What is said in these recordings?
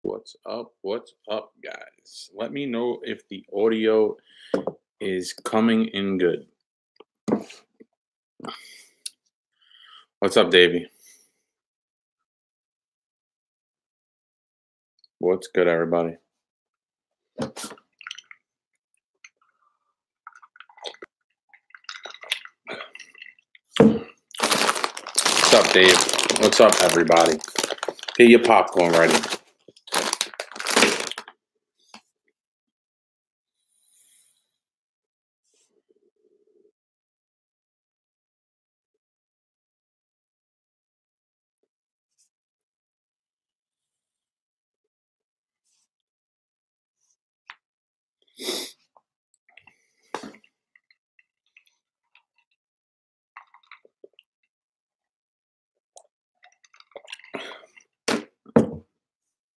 What's up? What's up, guys? Let me know if the audio is coming in good. What's up, Davey? What's good, everybody? What's up, Dave? What's up, everybody? Get your popcorn ready.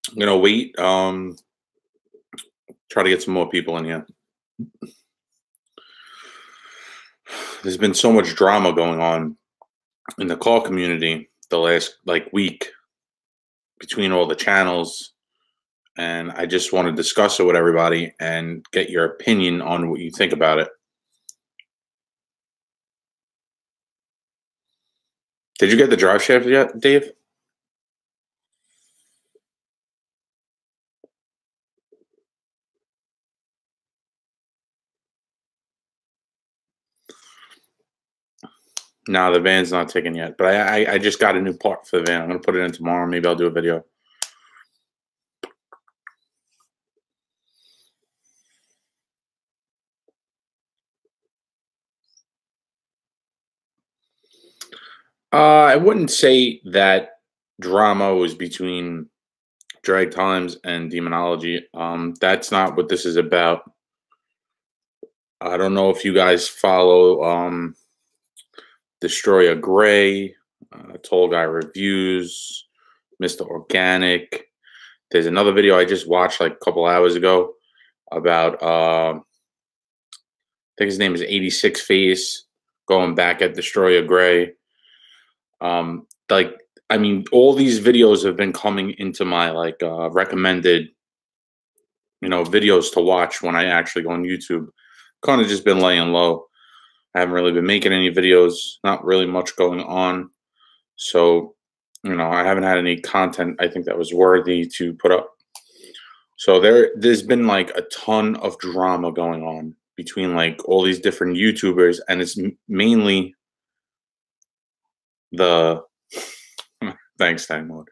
I'm gonna wait. Try to get some more people in here. There's been so much drama going on in the call community the last week between all the channels, and I just want to discuss it with everybody and get your opinion on what you think about it. Did you get the drive shaft yet, Dave? No, the van's not taken yet, but I just got a new part for the van. I'm gonna put it in tomorrow. Maybe I'll do a video. I wouldn't say that drama was between Drag Times and Demonology. That's not what this is about. I don't know if you guys follow Destroy a Gray, Tall Guy Reviews, Mr. Organic. There's another video I just watched like a couple hours ago about I think his name is 86 Face, going back at Destroy a Gray. I mean, all these videos have been coming into my recommended, videos to watch when I actually go on YouTube. Kind of just been laying low. I haven't really been making any videos, not really much going on. So, I haven't had any content I think that was worthy to put up. So there's been like a ton of drama going on between like all these different YouTubers, and it's mainly the thanks, Stang Mode.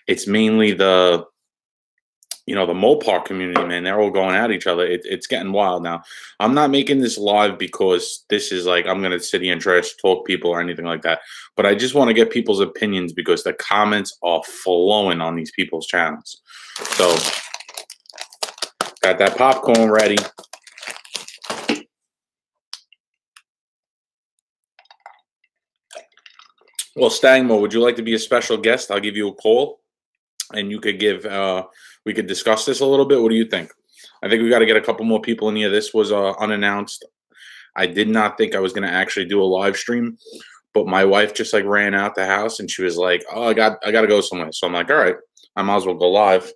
It's mainly the the Mopar community, man. They're all going at each other. It's getting wild now. I'm not making this live because this is like I'm gonna sit here and trash talk people or anything like that. But I just want to get people's opinions because the comments are flowing on these people's channels. So got that popcorn ready. Well, Stang Mode, would you like to be a special guest? I'll give you a call, and you could give. We could discuss this a little bit. What do you think? I think we got to get a couple more people in here. This was unannounced. I did not think I was going to actually do a live stream, but my wife just like ran out the house and she was like, "Oh, I got to go somewhere." So I'm like, "All right, I might as well go live."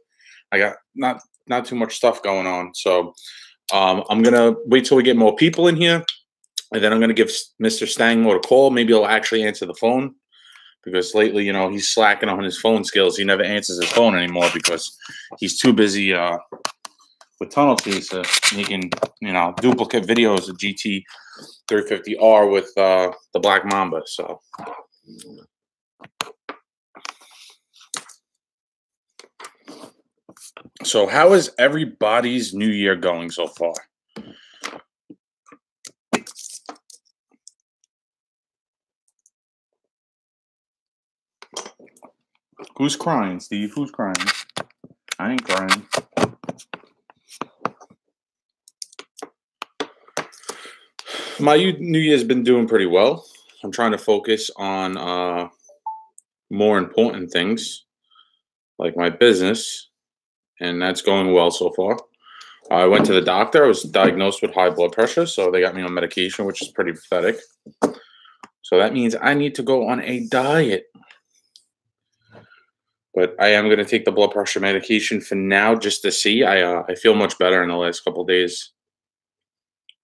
I got not too much stuff going on, so I'm gonna wait till we get more people in here, and then I'm gonna give Mr. Stang Mode a call. Maybe he'll actually answer the phone. Because lately, he's slacking on his phone skills. He never answers his phone anymore because he's too busy with tunnel chaser, making duplicate videos of GT 350R with the Black Mamba. So how is everybody's New Year going so far? Who's crying, Steve? Who's crying? I ain't crying. My New Year's been doing pretty well. I'm trying to focus on more important things, like my business, and that's going well so far. I went to the doctor. I was diagnosed with high blood pressure, so they got me on medication, which is pretty pathetic. So that means I need to go on a diet. But I am going to take the blood pressure medication for now just to see. I feel much better in the last couple days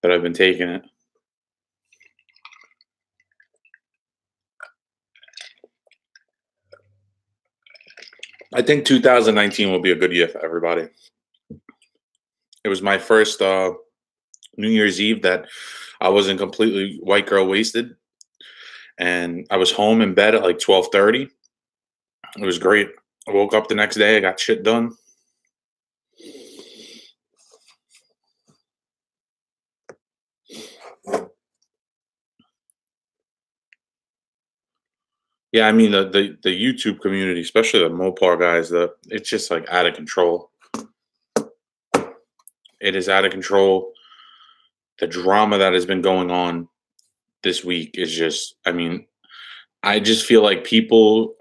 that I've been taking it. I think 2019 will be a good year for everybody. It was my first New Year's Eve that I wasn't completely white girl wasted, and I was home in bed at like 12:30. It was great. I woke up the next day. I got shit done. Yeah, I mean the YouTube community, especially the Mopar guys, it's just like out of control. It is out of control. The drama that has been going on this week is just, I mean, I just feel like people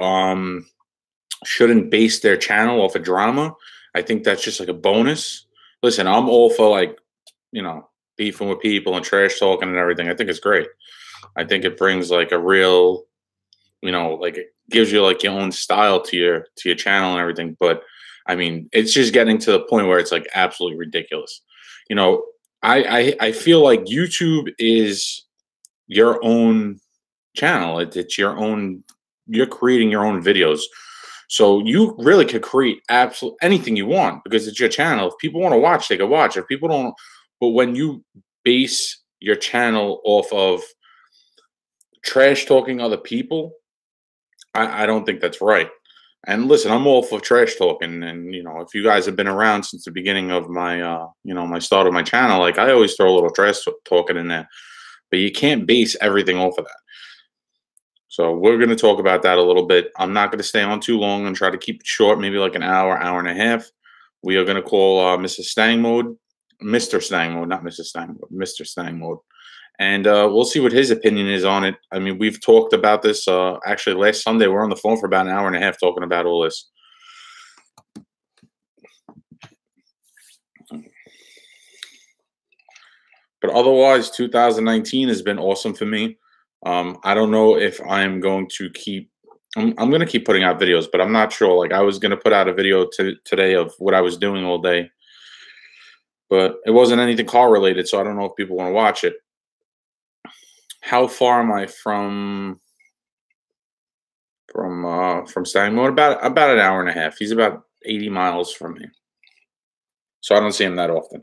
shouldn't base their channel off of drama. I think that's just like a bonus. Listen, I'm all for like, beefing with people and trash talking and everything. I think it's great. I think it brings like a real, like it gives you like your own style to your channel and everything. But I mean, it's just getting to the point where it's like absolutely ridiculous. I feel like YouTube is your own channel. It's your own. You're creating your own videos, so you really could create absolutely anything you want because it's your channel. If people want to watch, they can watch. If people don't, but when you base your channel off of trash talking other people, I don't think that's right. And listen, I'm all for trash talking. And if you guys have been around since the beginning of my, my start of my channel, like I always throw a little trash talking in there. But you can't base everything off of that. So we're going to talk about that a little bit. I'm not going to stay on too long and try to keep it short, maybe like an hour, hour and a half. We are going to call Mrs. Stang Mode, Mr. Stang Mode, not Mrs. Stang Mode, Mr. Stang Mode. And we'll see what his opinion is on it. I mean, we've talked about this. Actually, last Sunday, we're on the phone for about an hour and a half talking about all this. But otherwise, 2019 has been awesome for me. I don't know if I'm going to keep. I'm going to keep putting out videos, but I'm not sure. Like I was going to put out a video today of what I was doing all day, but it wasn't anything car related, so I don't know if people want to watch it. How far am I from Stang Mode? About an hour and a half. He's about 80 miles from me, so I don't see him that often.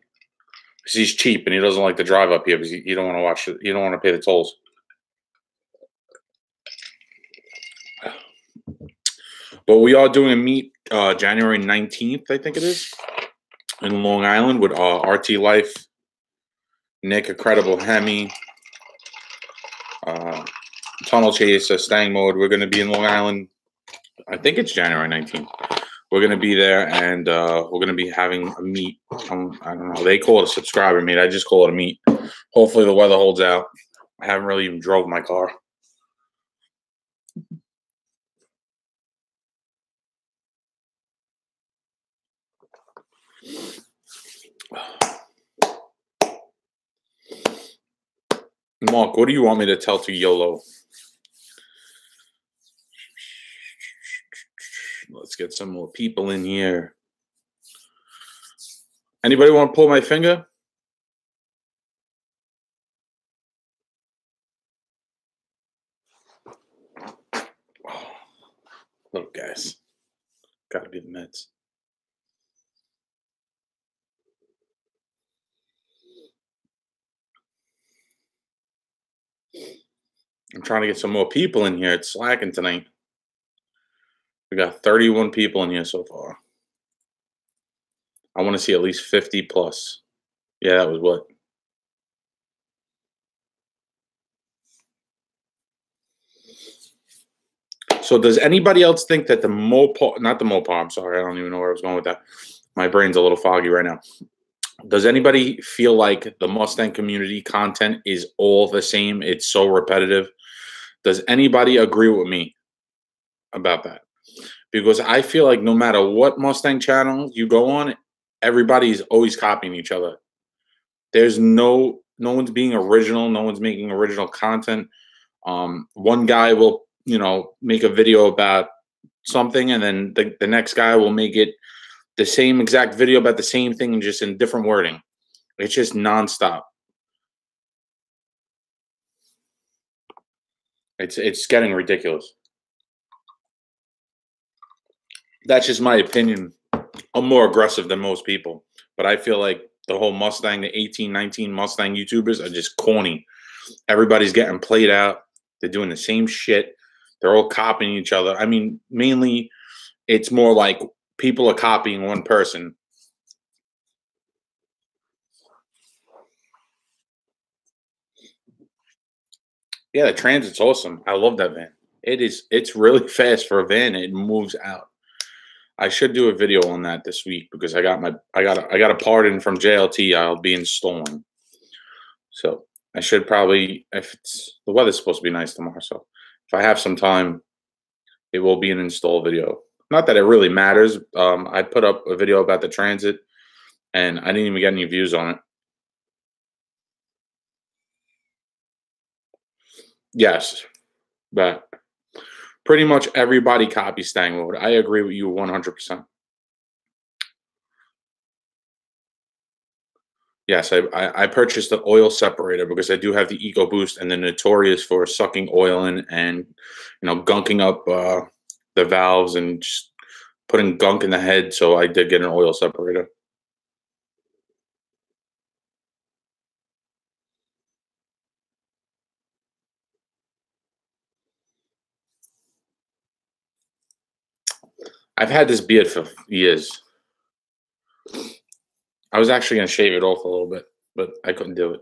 Because he's cheap and he doesn't like to drive up here because you don't want to watch it. You don't want to pay the tolls. But we are doing a meet January 19th, I think it is, in Long Island with RT Life, Nick, Incredible Hemi, Tunnel Chaser, Stang Mode. We're going to be in Long Island. I think it's January 19th. We're going to be there, and we're going to be having a meet. I don't know. They call it a subscriber meet. I just call it a meet. Hopefully the weather holds out. I haven't really even drove my car. Mark, what do you want me to tell to YOLO? Let's get some more people in here. Anybody want to pull my finger? Little guys. Gotta be the meds. I'm trying to get some more people in here. It's slacking tonight. We got 31 people in here so far. I want to see at least 50 plus. Yeah, that was what? So does anybody else think that the Mopar, not the Mopar, I'm sorry, I don't even know where I was going with that. My brain's a little foggy right now. Does anybody feel like the Mustang community content is all the same? It's so repetitive. Does anybody agree with me about that? Because I feel like no matter what Mustang channel you go on, everybody's always copying each other. There's no one's being original. No one's making original content. One guy will, make a video about something, and then the next guy will make it the same exact video about the same thing and just in different wording. It's just nonstop. It's getting ridiculous. That's just my opinion. I'm more aggressive than most people, but I feel like the whole Mustang, the 18, 19 Mustang YouTubers are just corny. Everybody's getting played out. They're doing the same shit. They're all copying each other. I mean, mainly it's more like people are copying one person. Yeah, the Transit's awesome. I love that van. It's really fast for a van. It moves out. I should do a video on that this week because I got a pardon from JLT I'll be installing. So I should probably, if it's the weather's supposed to be nice tomorrow, so if I have some time, it will be an install video. Not that it really matters. I put up a video about the Transit and I didn't even get any views on it. Yes, but pretty much everybody copies Stang Mode. I agree with you 100%. Yes, I purchased the oil separator because I do have the EcoBoost, and they're notorious for sucking oil in and gunking up the valves and just putting gunk in the head. So I did get an oil separator. I've had this beard for years. I was actually going to shave it off a little bit, but I couldn't do it.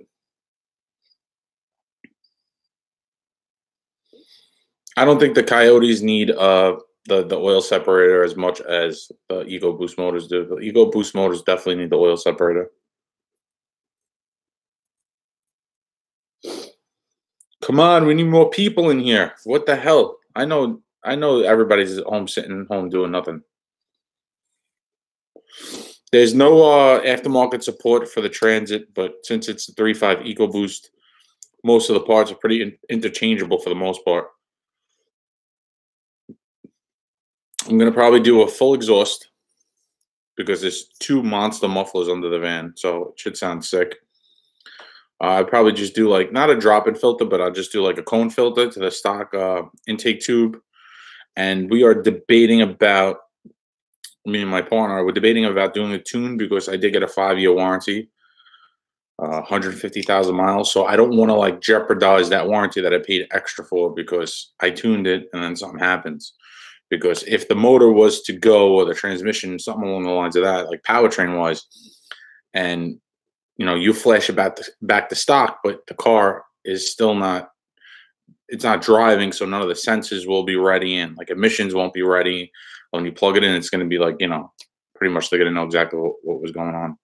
I don't think the Coyotes need the oil separator as much as the EcoBoost motors do. The EcoBoost motors definitely need the oil separator. Come on, we need more people in here. What the hell? I know everybody's at home sitting home doing nothing. There's no aftermarket support for the Transit, but since it's the 3.5 EcoBoost, most of the parts are pretty interchangeable for the most part. I'm going to probably do a full exhaust because there's 2 monster mufflers under the van, so it should sound sick. I'd probably just do like, not a drop-in filter, but I'll just do like a cone filter to the stock intake tube. And we are debating about, me and my partner, we're debating about doing a tune because I did get a 5-year warranty, 150,000 miles. So I don't want to like jeopardize that warranty that I paid extra for because I tuned it and then something happens. Because if the motor was to go or the transmission, something along the lines of that, like powertrain wise, and you flash it back to stock, but the car is still not, it's not driving, so none of the sensors will be ready, and like emissions won't be ready. When you plug it in, it's going to be like, pretty much they're going to know exactly what was going on.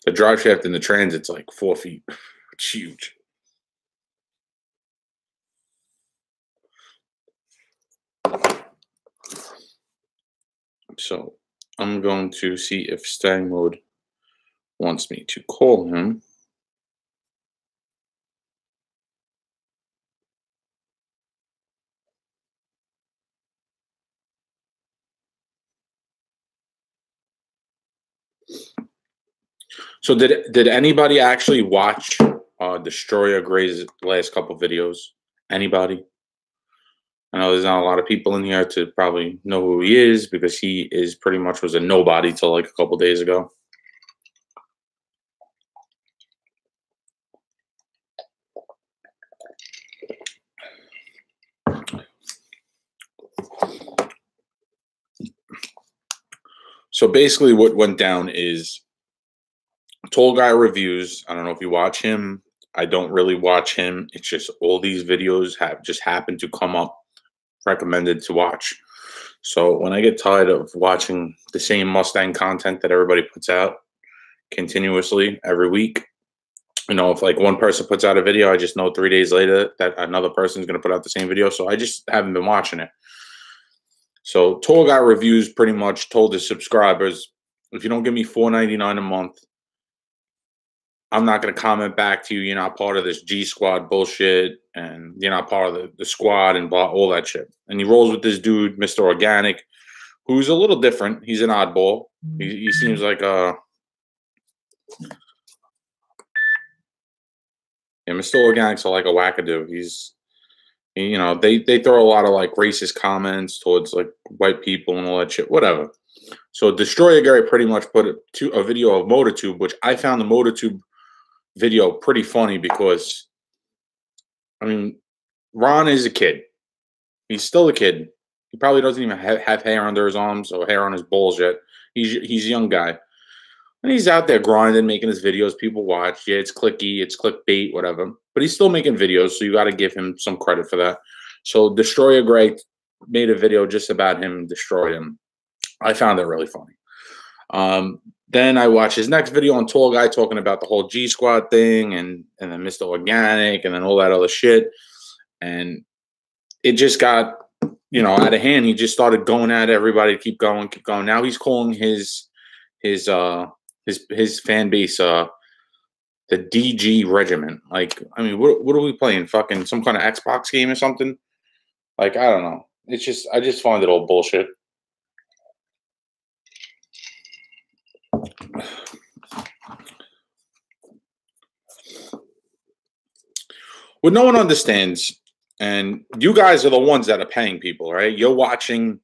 The drive shaft in the Transit's like 4 feet. It's huge. So I'm going to see if Stang Mode wants me to call him. So did anybody actually watch Destroyer Gray's last couple videos? Anybody? I know there's not a lot of people in here to probably know who he is because he is pretty much was a nobody till like a couple days ago. So basically what went down is Tall Guy Reviews. I don't know if you watch him. I don't really watch him. It's just all these videos have just happened to come up recommended to watch. So when I get tired of watching the same Mustang content that everybody puts out continuously every week, if like one person puts out a video, I just know 3 days later that another person is going to put out the same video. So I just haven't been watching it. So Tour Guy Reviews pretty much told his subscribers, if you don't give me $4.99 a month, I'm not going to comment back to you. You're not part of this G Squad bullshit, and you're not part of the squad and blah, all that shit. And he rolls with this dude, Mr. Organic, who's a little different. He's an oddball. He seems like Mr. Organic's like a wackadoo. They throw a lot of like racist comments towards like white people and all that shit. Whatever. So Destroyer Gary pretty much put a video of MotorTube, which I found the MotorTube video pretty funny because, I mean, Ron is a kid. He's still a kid. He probably doesn't even have hair under his arms or hair on his balls yet. He's a young guy. And he's out there grinding, making his videos. People watch. Yeah, it's clicky. It's clickbait, whatever. But he's still making videos, so you got to give him some credit for that. So Destroyer Greg made a video just about him destroying him. I found it really funny. Then I watched his next video on Tall Guy talking about the whole G Squad thing and then Mr. Organic and then all that other shit. And it just got, out of hand. He just started going at everybody, keep going. Now he's calling his fan base the DG Regiment. Like, I mean, what are we playing? Fucking some kind of Xbox game or something? Like, I don't know. I just find it all bullshit. What no one understands, and you guys are the ones that are paying people, right? You're watching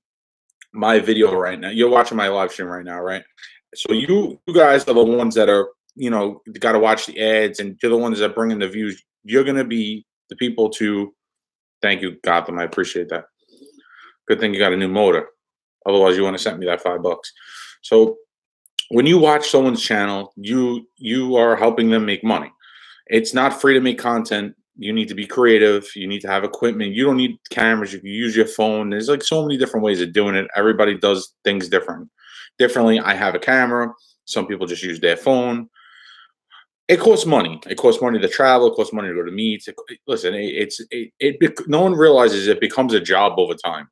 my video right now. You're watching my live stream right now, right? So you guys are the ones that are, got to watch the ads, and you're the ones that bring in the views. You're going to be the people to thank you, Gotham. I appreciate that. Good thing you got a new motor. Otherwise, you want to send me that $5. So when you watch someone's channel, you are helping them make money. It's not free to make content. You need to be creative. You need to have equipment. You don't need cameras. You can use your phone. There's like so many different ways of doing it. Everybody does things differently. I have a camera. Some people just use their phone. It costs money. It costs money to travel. It costs money to go to meets. Listen, no one realizes it becomes a job over time.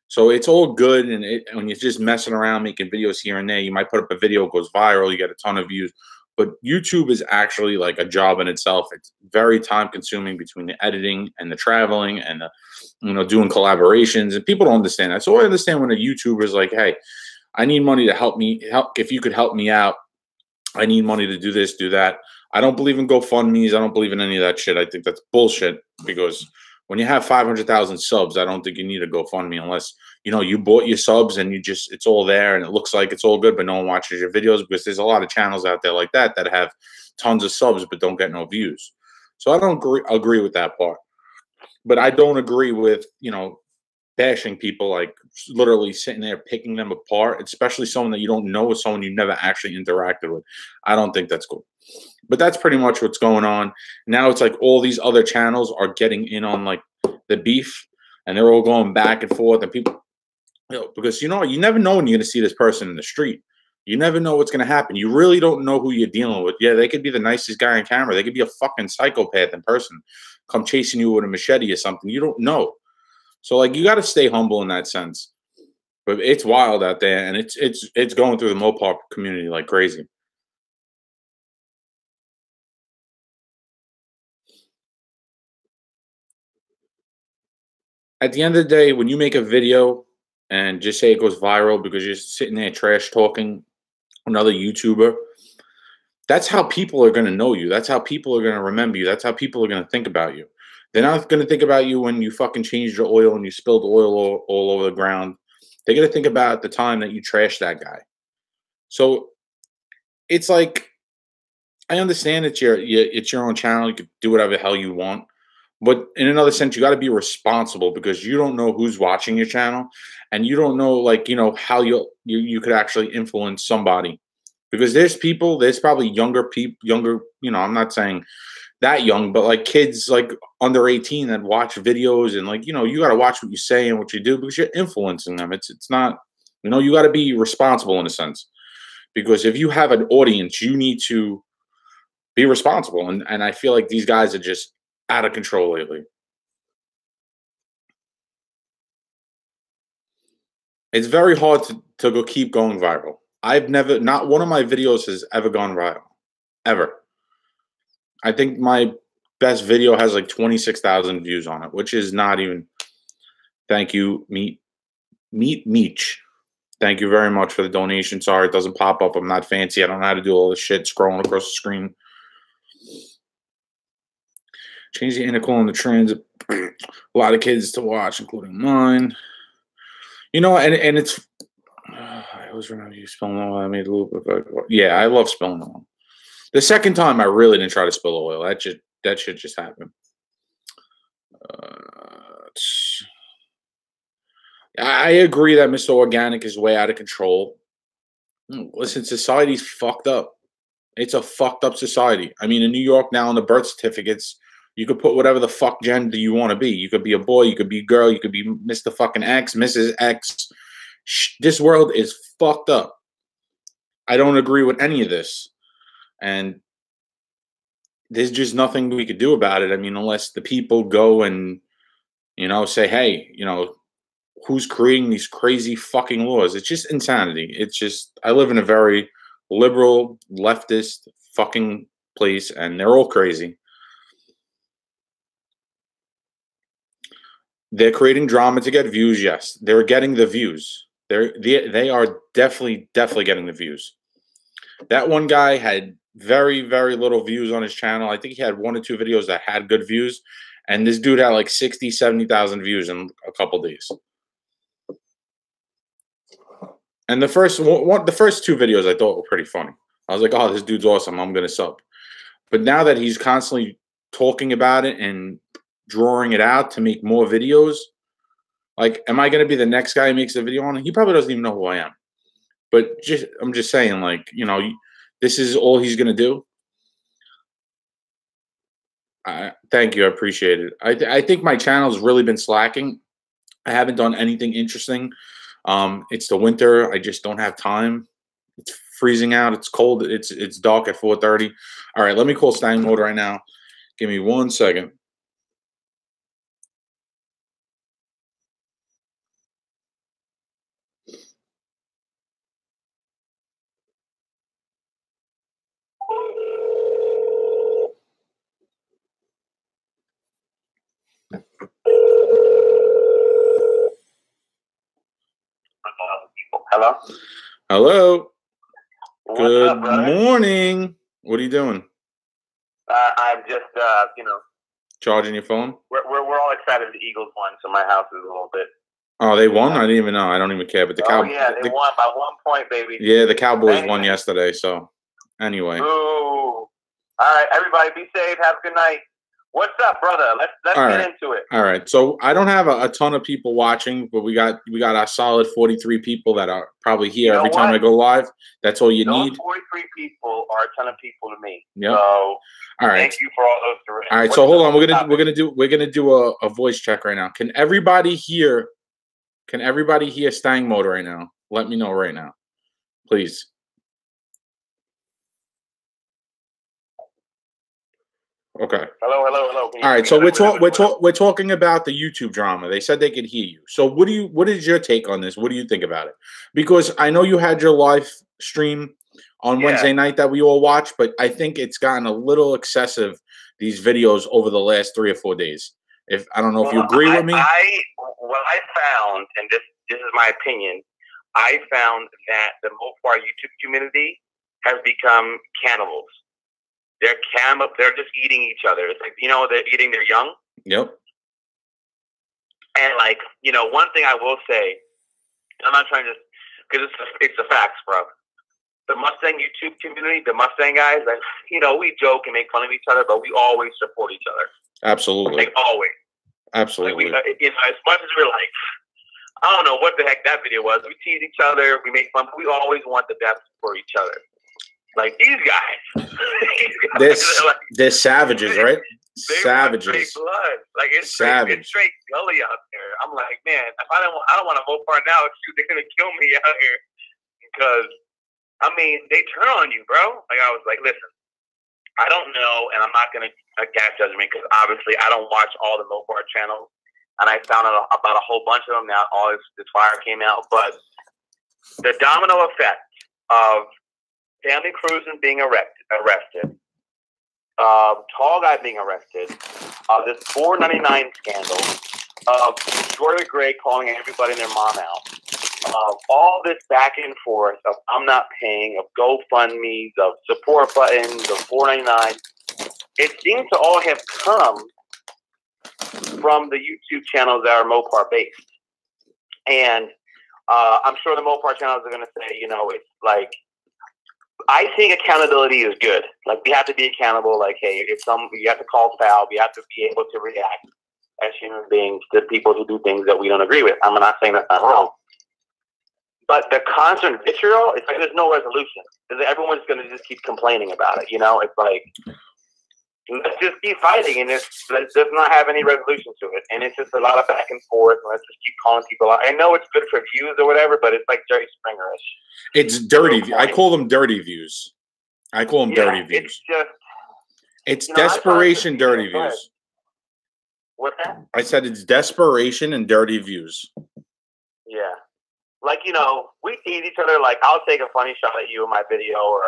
So it's all good, and when you're just messing around, making videos here and there, you might put up a video, it goes viral, you get a ton of views. But YouTube is actually like a job in itself. It's very time-consuming between the editing and the traveling and doing collaborations, and people don't understand that. So I understand when a YouTuber is like, "Hey, I need money to help. If you could help me out, I need money to do this, do that." I don't believe in GoFundMe's. I don't believe in any of that shit. I think that's bullshit because when you have 500,000 subs, I don't think you need a GoFundMe unless, you bought your subs and it's all there and it looks like it's all good, but no one watches your videos because there's a lot of channels out there like that have tons of subs but don't get no views. So I don't agree with that part. But I don't agree with, bashing people, like literally sitting there picking them apart, especially someone that you don't know or someone you never actually interacted with. I don't think that's cool. But that's pretty much what's going on. Now it's like all these other channels are getting in on like the beef and they're all going back and forth and people, because you never know when you're going to see this person in the street. You never know what's going to happen. You really don't know who you're dealing with. Yeah, they could be the nicest guy on camera. They could be a fucking psychopath in person, come chasing you with a machete or something. You don't know. So like you got to stay humble in that sense. But it's wild out there, and it's going through the Mopar community like crazy. At the end of the day, when you make a video and just say it goes viral because you're sitting there trash talking another YouTuber, that's how people are going to know you. That's how people are going to remember you. That's how people are going to think about you. They're not going to think about you when you fucking changed your oil and you spilled oil all over the ground. They're going to think about the time that you trashed that guy. So it's like, I understand it's your own channel. You can do whatever the hell you want. But in another sense, you got to be responsible because you don't know who's watching your channel, and you don't know, like, how you could actually influence somebody. Because there's probably younger people, I'm not saying that young, but like kids like under 18 that watch videos and like, you got to watch what you say and what you do because you're influencing them. It's not, you got to be responsible in a sense. Because if you have an audience, you need to be responsible. And I feel like these guys are just out of control lately. It's very hard to go keep going viral. I've never, not one of my videos has ever gone viral, ever. I think my best video has like 26,000 views on it, which is not even. Thank you, Meech. Thank you very much for the donation. Sorry, it doesn't pop up. I'm not fancy. I don't know how to do all this shit scrolling across the screen. Change the intercooler on the transit. A lot of kids to watch, including mine. You know, and it's. I always remember you spilling oil. I made a little bit. Yeah, I love spilling oil. The second time, I really didn't try to spill oil. That shit just happened. I agree that Mr. Organic is way out of control. Listen, society's fucked up. It's a fucked up society. I mean, in New York now, on the birth certificates, you could put whatever the fuck gender you want to be. You could be a boy, you could be a girl, you could be Mr. fucking X, Mrs. X. This world is fucked up. I don't agree with any of this. And there's just nothing we could do about it. I mean, unless the people go and, you know, say, hey, you know, who's creating these crazy fucking laws? It's just insanity. It's just, I live in a very liberal, leftist fucking place, and they're all crazy. They're creating drama to get views. Yes, they're getting the views. They are definitely getting the views. That one guy had very little views on his channel. I think he had 1 or 2 videos that had good views, and this dude had like 60, 70,000 views in a couple days. And the first 2 videos I thought were pretty funny. I was like, oh, this dude's awesome. I'm going to sub. But now that he's constantly talking about it and drawing it out to make more videos, like, am I going to be the next guy who makes a video on it? He probably doesn't even know who I am. But I'm just saying, like, you know, this is all he's going to do. Thank you. I appreciate it. I think my channel's really been slacking. I haven't done anything interesting. It's the winter. I just don't have time. It's freezing out. It's cold. It's dark at 4:30. All right, let me call Stang Mode right now. Give me 1 second. Hello? Hello. What's Good up, brother? morning. What are you doing? I'm just, you know, Charging your phone? we're all excited the Eagles won, so my house is a little bit. Oh, they won? I didn't even know. I don't even care. But the Oh, yeah, they won by 1 point, baby. Yeah, the Cowboys won yesterday. So, anyway. Ooh. All right, everybody be safe. Have a good night. What's up, brother? Let's get into it. All right. So I don't have a ton of people watching, but we got our solid 43 people that are probably here every time I go live. That's all you need. Those 43 people are a ton of people to me. Yep. So all right. Thank you for all those direct. All right. So hold on. We're gonna do a voice check right now. Can everybody hear Stang Mode right now? Let me know right now, please. Okay. Hello. All right. So we're talking about the YouTube drama. They said they could hear you. So what is your take on this? What do you think about it? Because I know you had your live stream on Wednesday night that we all watched, but I think it's gotten a little excessive, these videos over the last 3 or 4 days. I don't know if you agree with me. What I found, and this is my opinion, I found that the Mopar YouTube community has become cannibals. They're just eating each other. It's like, you know, they're eating their young. Yep. And like, you know, one thing I will say, I'm not trying to, because it's the facts, bro. The Mustang YouTube community, the Mustang guys, like, you know, we joke and make fun of each other, but we always support each other. Absolutely. Like, always. Absolutely. Like you know, as much as we're like, I don't know what the heck that video was. We tease each other, we make fun, but we always want the best for each other. Like these guys. They're savages, right? Savages. Straight blood. Like it's straight gully out there. I'm like, man, if I don't want to Mopar now, shoot, they're gonna kill me out here. Because I mean, they turn on you, bro. Like I was like, listen, I don't know, and I'm not gonna cast judgment because obviously I don't watch all the Mopar channels. and I found out about a whole bunch of them. Now all this fire came out, but the domino effect of family cruising being arrested, tall guy being arrested, this $4.99 scandal, Jordan Gray calling everybody and their mom out, all this back and forth of I'm not paying, of GoFundMe's, of support buttons, of $4.99. It seems to all have come from the YouTube channels that are Mopar based. And I'm sure the Mopar channels are going to say, you know, it's like, I think accountability is good. Like, we have to be accountable. Like, hey, you have to call foul. We have to be able to react as human beings to people who do things that we don't agree with. I'm not saying that's not wrong. But the constant vitriol, it's like there's no resolution. Because everyone's going to just keep complaining about it. You know, it's like, let's just keep fighting and let's not have any resolution to it. And it's just a lot of back and forth. And let's just keep calling people out. I know it's good for views or whatever, but it's like Jerry Springer-ish. It's dirty. I call them dirty views. I call them dirty views. It's desperation, dirty views. What's that? I said it's desperation and dirty views. Yeah. Like, you know, we tease each other. Like, I'll take a funny shot at you in my video, or,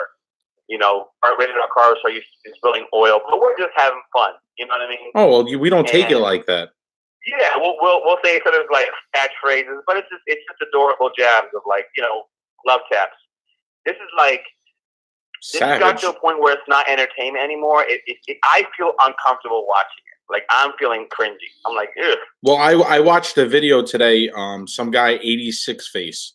you know, our radar cars are spilling oil, but we're just having fun. You know what I mean? Oh, well, we don't take it like that. Yeah, we'll say sort of like catchphrases, but it's just adorable jabs of, like, you know, love taps. This is like, savage. This got to a point where it's not entertainment anymore. I feel uncomfortable watching it. Like, I'm feeling cringy. I'm like, ugh. Well, I watched a video today. Some guy, 86 Face.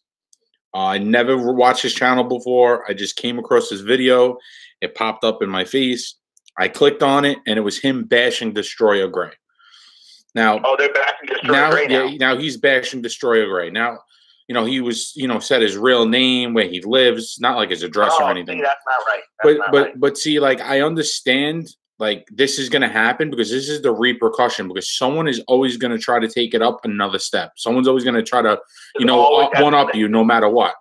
I never watched his channel before. I just came across this video. It popped up in my face. I clicked on it, and it was him bashing Destroyer Gray. Now, they're bashing Destroyer Gray now. Yeah, now he's bashing Destroyer Gray. Now, you know, he was, you know, said his real name, where he lives, not like his address or anything. See, that's not right. But see, like, I understand, like, this is going to happen because this is the repercussion, because someone is always going to try to take it up another step. Someone's always going to try to, you know, one up you no matter what.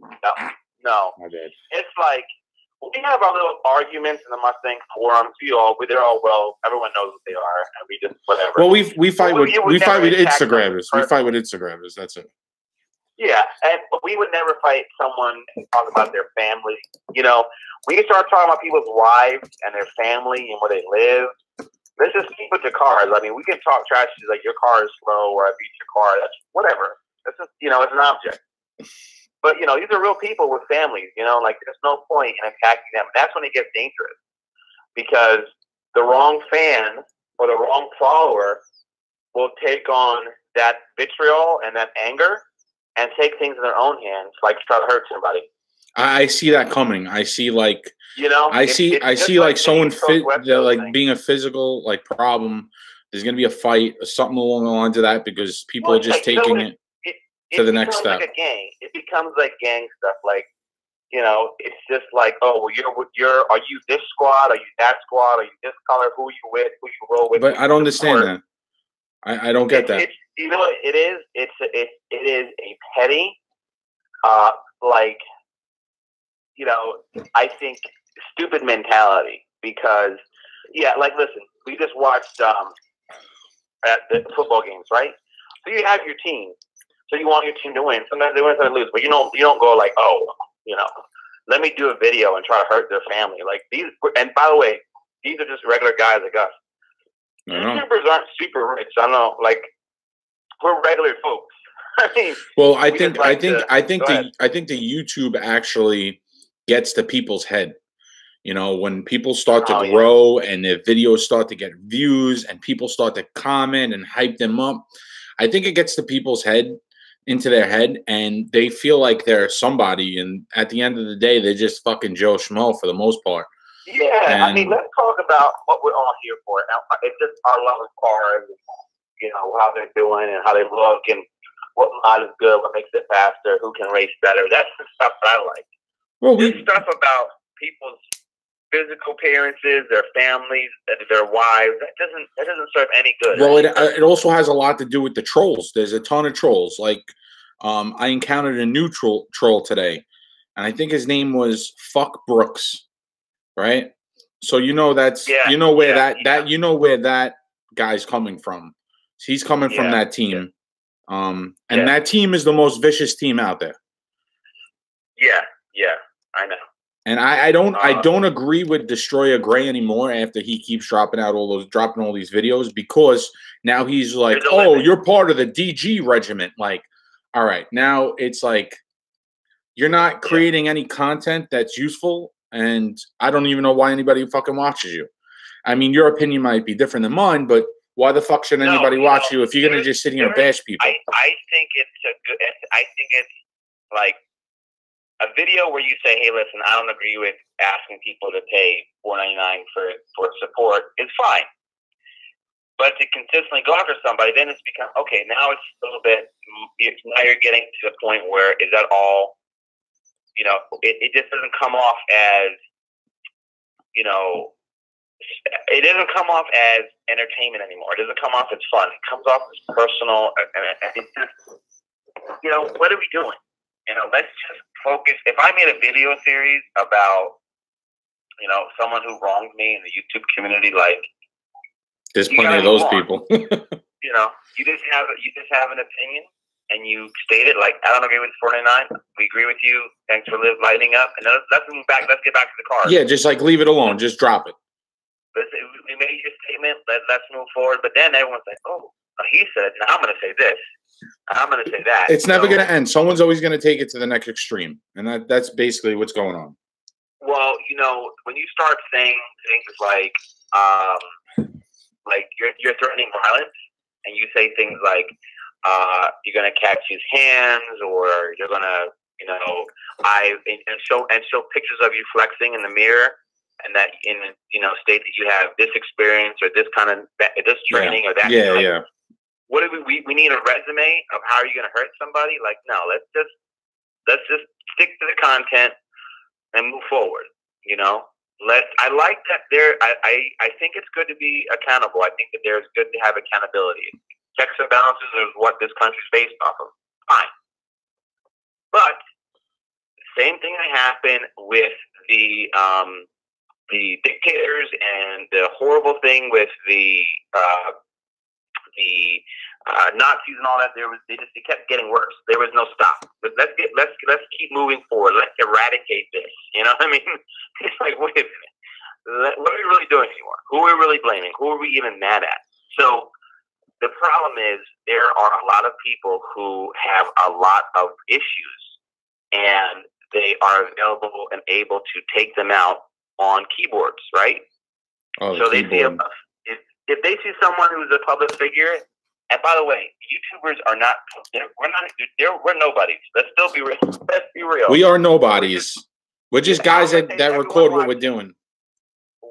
No. My bad. It's like, we have our little arguments in the Mustang forums. They're all, well, everyone knows what they are, and we just, whatever. Well, we fight with Instagrammers. We fight with Instagrammers. That's it. Yeah, but we would never fight someone and talk about their family. You know, we can start talking about people's wives and their family and where they live. Let's just keep it to cars. I mean, we can talk trash like your car is slow or I beat your car. That's whatever. That's just, you know, it's an object. But, you know, these are real people with families. You know, like, there's no point in attacking them. That's when it gets dangerous, because the wrong fan or the wrong follower will take on that vitriol and that anger and take things in their own hands, like try to hurt somebody. I see that coming. I see, like, you know, I see like someone like being a physical, like, problem. There's going to be a fight or something along the lines of that, because people are just taking it to the next step. Like a gang. It becomes like gang stuff. Like, you know, it's just like, oh, well, are you this squad? Are you that squad? Are you this color? Who you with? Who you roll with? But I don't understand that. I don't get that. You know what it is? It is a petty, like, you know, I think stupid mentality, because, yeah, like, listen, we just watched at the football games, right? So you have your team. So you want your team to win. Sometimes they win, sometimes they lose. But you don't go like, oh, you know, let me do a video and try to hurt their family. Like, these, and by the way, these are just regular guys like us. YouTubers aren't super rich. I don't know, like, we're regular folks. I mean, well, I think the YouTube actually gets to people's head. You know, when people start to grow and their videos start to get views and people start to comment and hype them up, I think it gets to people's head, into their head, and they feel like they're somebody. And at the end of the day, they're just fucking Joe Schmo for the most part. Yeah, and I mean, let's talk about what we're all here for. Now, it's just our love of cars, and, you know, how they're doing and how they look and what mod is good, what makes it faster, who can race better. That's the stuff that I like. Well, this stuff about people's physical appearances, their families, their wives, that doesn't serve any good. Well, it also has a lot to do with the trolls. There's a ton of trolls. Like, I encountered a new troll today, and I think his name was Fuck Brooks. Right, so you know that's where that guy's coming from. He's coming from that team. And Yeah. that team is the most vicious team out there. Yeah, yeah, I know. And I don't agree with Destroyer Gray anymore after he keeps dropping all these videos, because now he's like, oh, you're part of the DG regiment. Like, all right, now it's like you're not creating any content that's useful, and I don't even know why anybody fucking watches you. I mean, your opinion might be different than mine, but why the fuck should anybody watch you if you're gonna just sit here and bash people? I think it's a good. I think it's like a video where you say, "Hey, listen, I don't agree with asking people to pay $4.99 for support," is fine. But to consistently go after somebody, then it's become okay. Now it's a little bit. Now you're getting to the point where is that all? You know, it just doesn't come off as, you know, it doesn't come off as entertainment anymore. It doesn't come off as fun. It comes off as personal. And it's just, you know, what are we doing? You know, let's just focus. If I made a video series about, you know, someone who wronged me in the YouTube community, like, there's plenty of those people. You know, you just have an opinion, and you state it like, I don't agree with $4.99. We agree with you. Thanks for lighting up. And then let's move back. Let's get back to the car. Yeah, just like leave it alone. Just drop it. We made your statement. Let's move forward. But then everyone's like, oh, he said, now I'm going to say this. I'm going to say that. It's never going to end. Someone's always going to take it to the next extreme. And that's basically what's going on. Well, you know, when you start saying things like you're threatening violence, and you say things like, you're going to catch his hands, or you're going to, you know, and show pictures of you flexing in the mirror, and that, you know, state that you have this experience or this kind of this training or that. Yeah. What do we need a resume of how are you going to hurt somebody? Like, no, let's just stick to the content and move forward. You know, I like that I think it's good to be accountable. I think that there's good to have accountability. Checks and balances is what this country's based off of. Fine. But the same thing that happened with the dictators and the horrible thing with the Nazis and all that, it kept getting worse. There was no stop. But let's keep moving forward. Let's eradicate this. You know what I mean? It's like, wait a minute. What are we really doing anymore? Who are we really blaming? Who are we even mad at? So the problem is there are a lot of people who have a lot of issues, and they are available and able to take them out on keyboards, right? Oh, so they see if they see someone who's a public figure, and by the way, YouTubers are not. We're nobodies. Let's still be real. Let's be real. We are nobodies. We're just guys that record what we're doing.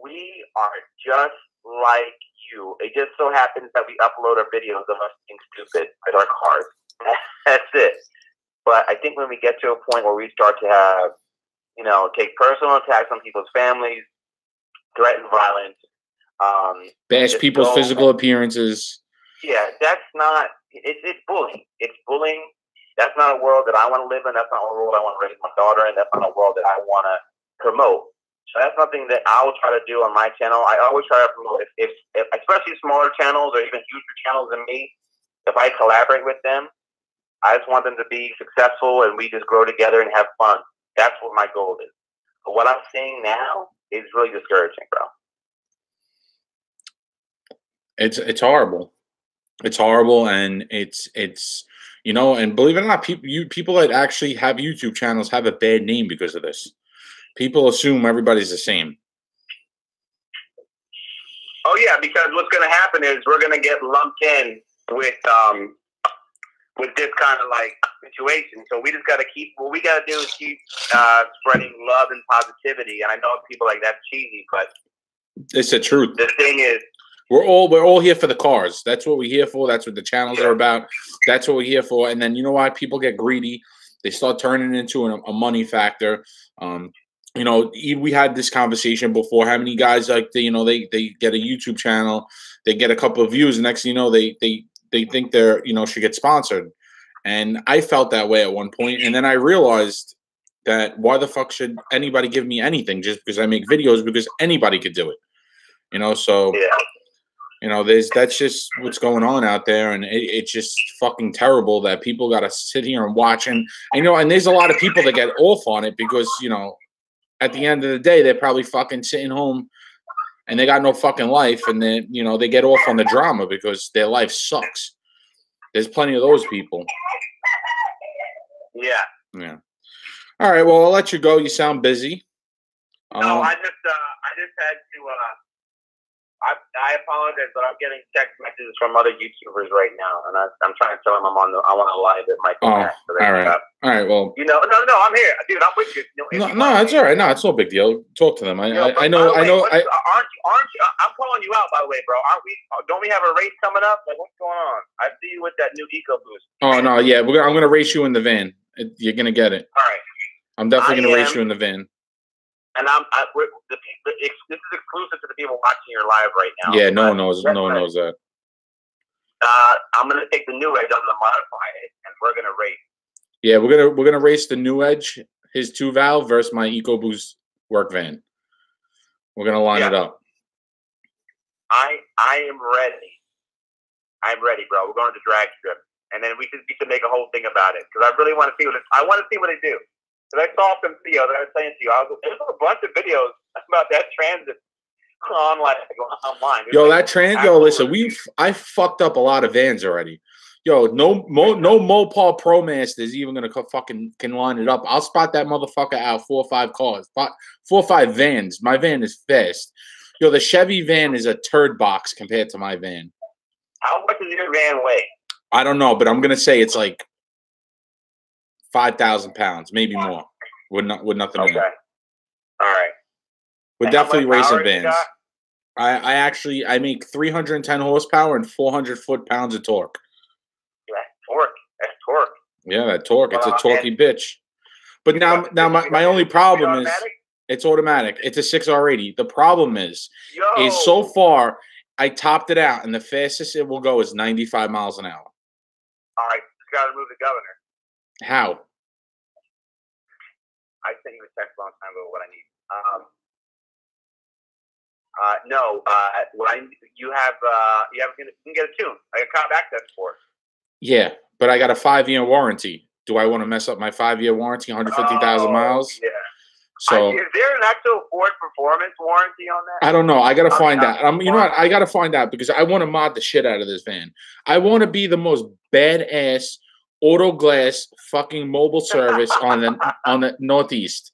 We are just like you. It just so happens that we upload our videos of us being stupid with our cars. That's it. But I think when we get to a point where we start to have, you know, take personal attacks on people's families, threaten violence, bash people's physical appearances. Yeah, that's not. It's bullying. It's bullying. That's not a world that I want to live in. That's not a world I want to raise my daughter in. That's not a world that I want to promote. So that's something that I will try to do on my channel. I always try to promote, if especially smaller channels or even huger channels than me, if I collaborate with them, I just want them to be successful and we just grow together and have fun. That's what my goal is. But what I'm seeing now is really discouraging, bro. It's horrible. It's horrible, and it's you know, and believe it or not, people that actually have YouTube channels have a bad name because of this. People assume everybody's the same. Oh yeah, because what's going to happen is we're going to get lumped in with this kind of like situation. So we just got to keep. What we got to do is keep spreading love and positivity. And I know people like that's cheesy, but it's the truth. The thing is, we're all here for the cars. That's what we're here for. That's what the channels are about. That's what we're here for. And then you know why people get greedy? They start turning it into a money factor. You know, we had this conversation before. How many guys like they get a YouTube channel, they get a couple of views, and next thing you know, they think they're should get sponsored. And I felt that way at one point, and then I realized that why the fuck should anybody give me anything just because I make videos? Because anybody could do it. So. Yeah. You know, that's just what's going on out there, and it's just fucking terrible that people got to sit here and watch. And you know, and there's a lot of people that get off on it because, you know, at the end of the day, they're probably fucking sitting home and they got no fucking life, and then, you know, they get off on the drama because their life sucks. There's plenty of those people. Yeah. Yeah. All right. Well, I'll let you go. You sound busy. No, I just had to. I apologize, but I'm getting text messages from other YouTubers right now, and I'm trying to tell them I'm on a live at my. Oh, all right. All right. Well, you know, no, I'm here, dude. I'm with you. No, it's all right. No, it's no big deal. Talk to them. I know. Aren't you? I'm calling you out, by the way, bro. Aren't we? Don't we have a race coming up? Like, what's going on? I see you with that new EcoBoost. Oh no, yeah. I'm gonna race you in the van. You're gonna get it. All right. I'm definitely gonna race you in the van. And this is exclusive to the people watching your live right now. Yeah, no one knows. No one knows that. I'm gonna take the new Edge. I'm gonna modify it, and we're gonna race. Yeah, we're gonna race the new Edge, his 2-valve versus my EcoBoost work van. We're gonna line it up. I am ready. I'm ready, bro. We're going to drag strip, and then we should make a whole thing about it because I really want to see I want to see what they do. Because I saw some videos, I was saying to you, there's a bunch of videos about that transit online. Yo, that transit, listen, I fucked up a lot of vans already. Yo, no Mopar Pro Master is even gonna can line it up. I'll spot that motherfucker out 4 or 5 cars, 4 or 5 vans. My van is fast. Yo, the Chevy van is a turd box compared to my van. How much does your van weigh? I don't know, but I'm gonna say it's like 5,000 pounds, maybe more. With nothing in it. All right. We're definitely racing vans. I make 310 horsepower and 400 foot-pounds of torque. That's torque. Yeah, that torque. It's a torquey bitch. But now my only problem is it's automatic. It's a 6R80. The problem is so far I topped it out, and the fastest it will go is 95 miles an hour. All right, just got to move the governor. How? I sent you a text a long time ago what I need. You can get a tune. I got cop access for it. Yeah, but I got a 5-year warranty. Do I want to mess up my 5-year warranty, 150,000 miles? Yeah. So is there an actual Ford performance warranty on that? I don't know. I got to find out. You know what? I got to find out because I want to mod the shit out of this van. I want to be the most badass auto glass fucking mobile service on the Northeast.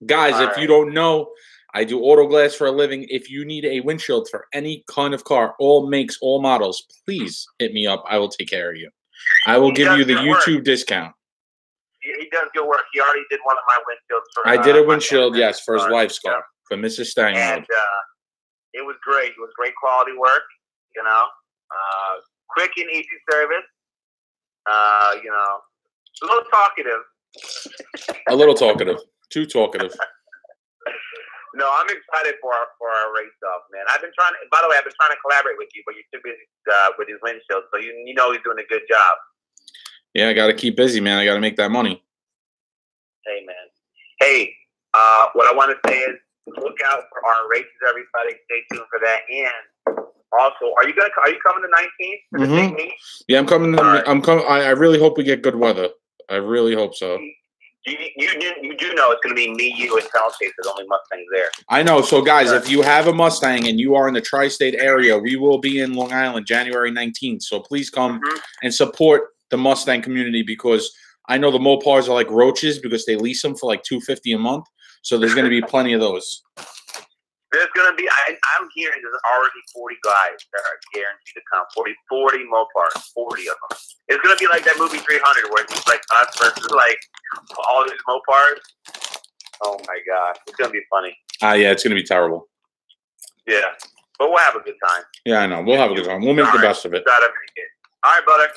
Guys, if you don't know, I do auto glass for a living. If you need a windshield for any kind of car, all makes, all models, please hit me up. I will take care of you. I will give you the YouTube discount. He does good work. He already did one of my windshields. I did a windshield, yes, for his wife's car, for Mrs. Stang Mode. And it was great. It was great quality work, you know. Quick and easy service. You know, a little talkative. A little talkative. Too talkative. No, I'm excited for our race off, man. By the way, I've been trying to collaborate with you, but you're too busy with his windshield, so you know he's doing a good job. Yeah, I got to keep busy, man. I got to make that money. Hey, man. Hey, what I want to say is look out for our races, everybody. Stay tuned for that. And also, are you coming the 19th? Mm-hmm. Yeah, I'm coming. I'm coming. I really hope we get good weather. I really hope so. You do know it's going to be me, you, and Palisades. There's only Mustangs there. I know. So, guys, if you have a Mustang and you are in the tri-state area, we will be in Long Island January 19th. So please come and support the Mustang community because I know the Mopars are like roaches because they lease them for like $250 a month. So there's going to be plenty of those. There's going to be, I'm hearing there's already 40 guys that are guaranteed to come. 40 Mopars, 40 of them. It's going to be like that movie 300 where it's like us versus like all these Mopars. Oh my God. It's going to be funny. Yeah, it's going to be terrible. Yeah. But we'll have a good time. Yeah, I know. We'll have a good time. We'll make the best of it. Gotta make it. All right, brother.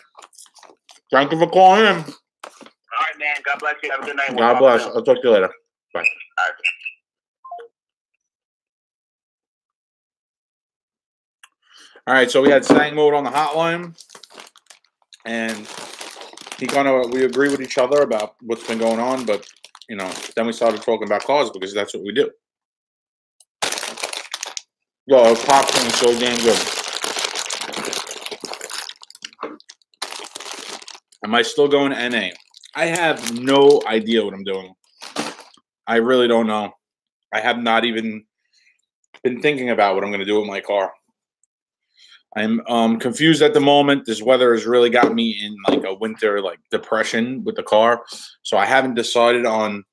Thank you for calling in. All right, man. God bless you. Have a good night. God bless. I'll talk to you later. Bye. All right. All right, so we had Stang Mode on the hotline, and we agree with each other about what's been going on, but, you know, then we started talking about cars because that's what we do. Yo, popcorn is so damn good. Am I still going NA? I have no idea what I'm doing. I really don't know. I have not even been thinking about what I'm going to do with my car. I'm confused at the moment. This weather has really got me in like a winter like depression with the car. So I haven't decided on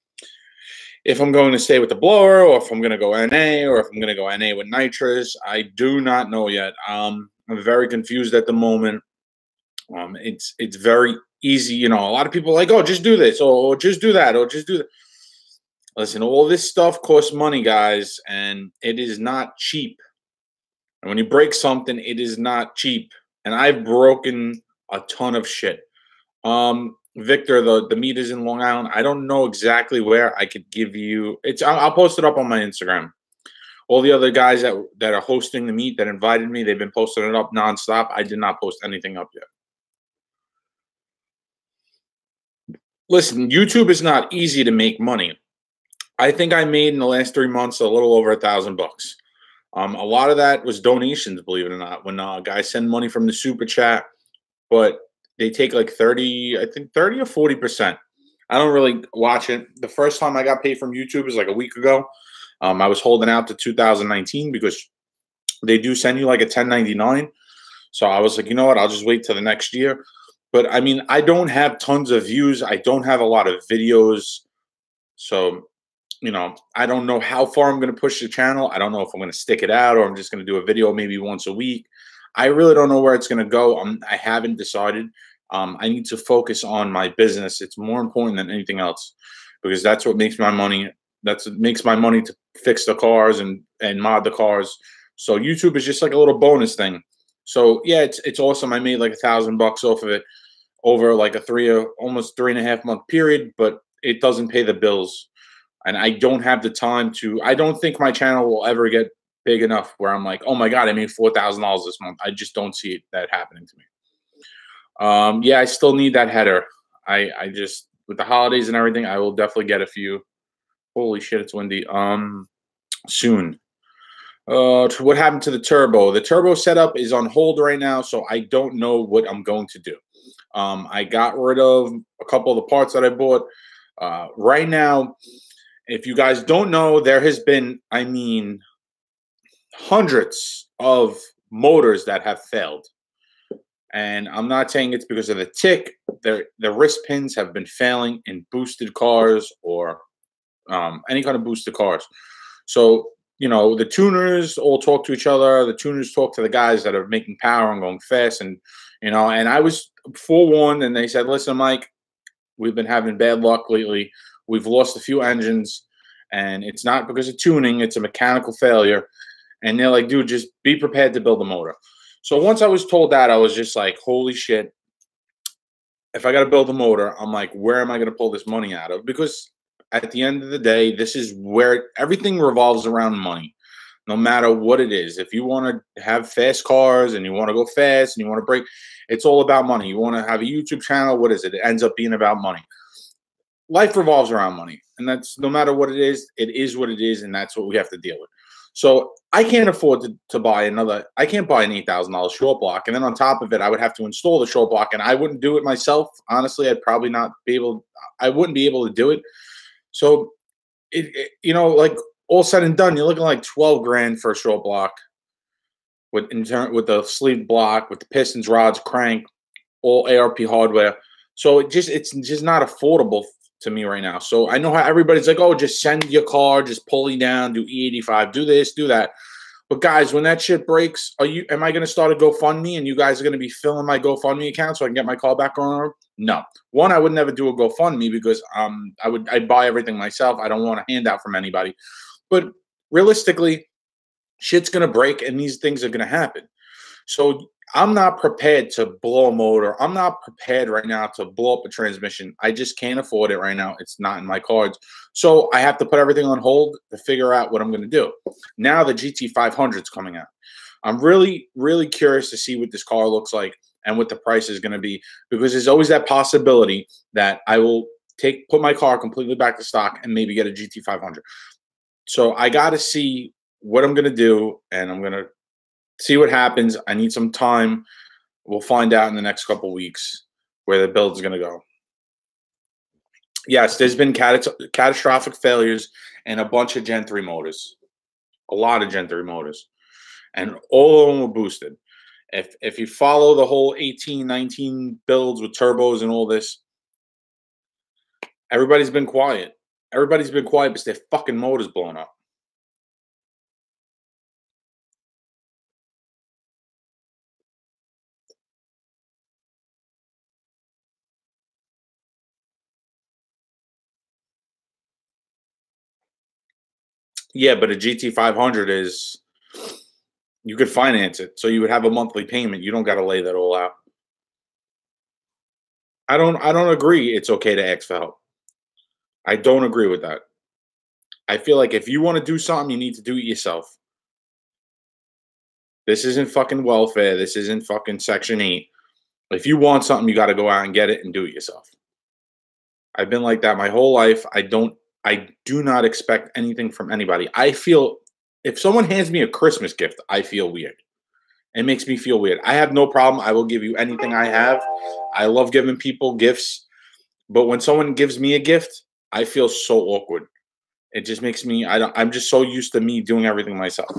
if I'm going to stay with the blower or if I'm going to go NA or if I'm going to go NA with nitrous. I do not know yet. I'm very confused at the moment. It's very easy. You know, a lot of people are like, oh, just do this or just do that or just do that. Listen, all this stuff costs money, guys, and it is not cheap. And when you break something, it is not cheap. And I've broken a ton of shit. Victor, the meet is in Long Island. I don't know exactly where. I could give you it's. I'll post it up on my Instagram. All the other guys that are hosting the meet that invited me, they've been posting it up nonstop. I did not post anything up yet. Listen, YouTube is not easy to make money. I think I made in the last 3 months a little over $1,000. A lot of that was donations, believe it or not. When guys send money from the super chat, but they take like 30, I think 30 or 40%. I don't really watch it. The first time I got paid from YouTube was like a week ago. I was holding out to 2019 because they do send you like a 1099. So I was like, you know what? I'll just wait till the next year. But I mean, I don't have tons of views. I don't have a lot of videos. So, you know, I don't know how far I'm going to push the channel. I don't know if I'm going to stick it out or I'm just going to do a video maybe once a week. I really don't know where it's going to go. I haven't decided. I need to focus on my business. It's more important than anything else because that's what makes my money. That's what makes my money to fix the cars and mod the cars. So YouTube is just like a little bonus thing. So yeah, it's awesome. I made like $1,000 off of it over like a almost 3.5 month period, but it doesn't pay the bills. And I don't have the time to. I don't think my channel will ever get big enough where I'm like, oh my God, I made $4,000 this month. I just don't see that happening to me. Yeah, I still need that header. I just, with the holidays and everything, I will definitely get a few. Holy shit, it's windy. Soon. What happened to the turbo? The turbo setup is on hold right now, so I don't know what I'm going to do. I got rid of a couple of the parts that I bought. Right now, if you guys don't know, there has been, I mean, hundreds of motors that have failed. And I'm not saying it's because of the tick. The wrist pins have been failing in boosted cars or any kind of boosted cars. So, you know, the tuners all talk to each other. The tuners talk to the guys that are making power and going fast. And, you know, and I was forewarned and they said, listen, Mike, we've been having bad luck lately. We've lost a few engines, and it's not because of tuning. It's a mechanical failure. And they're like, dude, just be prepared to build a motor. So once I was told that, I was just like, holy shit. If I got to build a motor, I'm like, where am I going to pull this money out of? Because at the end of the day, this is where everything revolves around money, no matter what it is. If you want to have fast cars and you want to go fast and you want to break, it's all about money. You want to have a YouTube channel, what is it? It ends up being about money. Life revolves around money, and that's no matter what it is what it is, and that's what we have to deal with. So I can't afford to buy another. I can't buy an $8,000 short block, and then on top of it, I would have to install the short block, and I wouldn't do it myself. Honestly, I'd probably not be able. I wouldn't be able to do it. So, you know, like all said and done, you're looking like 12 grand for a short block, with the sleeve block, with the pistons, rods, crank, all ARP hardware. So it's just not affordable to me right now. So I know how everybody's like, oh, just send your car, just pulley down, do E85, do this, do that. But guys, when that shit breaks, am I going to start a GoFundMe and you guys are going to be filling my GoFundMe account so I can get my car back on? No. One, I would never do a GoFundMe because I'd buy everything myself. I don't want a handout from anybody. But realistically, shit's going to break and these things are going to happen. So I'm not prepared to blow a motor. I'm not prepared right now to blow up a transmission. I just can't afford it right now. It's not in my cards. So I have to put everything on hold to figure out what I'm going to do. Now the GT500 is coming out. I'm really, really curious to see what this car looks like and what the price is going to be, because there's always that possibility that I will put my car completely back to stock and maybe get a GT500. So I got to see what I'm going to do, and I'm going to see what happens. I need some time. We'll find out in the next couple weeks. where the build is going to go. Yes, there's been catastrophic failures and a bunch of Gen 3 motors. A lot of Gen 3 motors. And all of them were boosted. If you follow the whole 18, 19 builds with turbos and all this, everybody's been quiet. Everybody's been quiet because their fucking motor's blowing up. Yeah, but a GT500 is, you could finance it, so you would have a monthly payment. You don't got to lay that all out. I don't agree it's okay to ask for help. I don't agree with that. I feel like if you want to do something, you need to do it yourself. This isn't fucking welfare. This isn't fucking Section 8. If you want something, you got to go out and get it and do it yourself. I've been like that my whole life. I do not expect anything from anybody. I feel if someone hands me a Christmas gift, I feel weird. It makes me feel weird. I have no problem. I will give you anything I have. I love giving people gifts. But when someone gives me a gift, I feel so awkward. It just makes me, I'm just so used to me doing everything myself.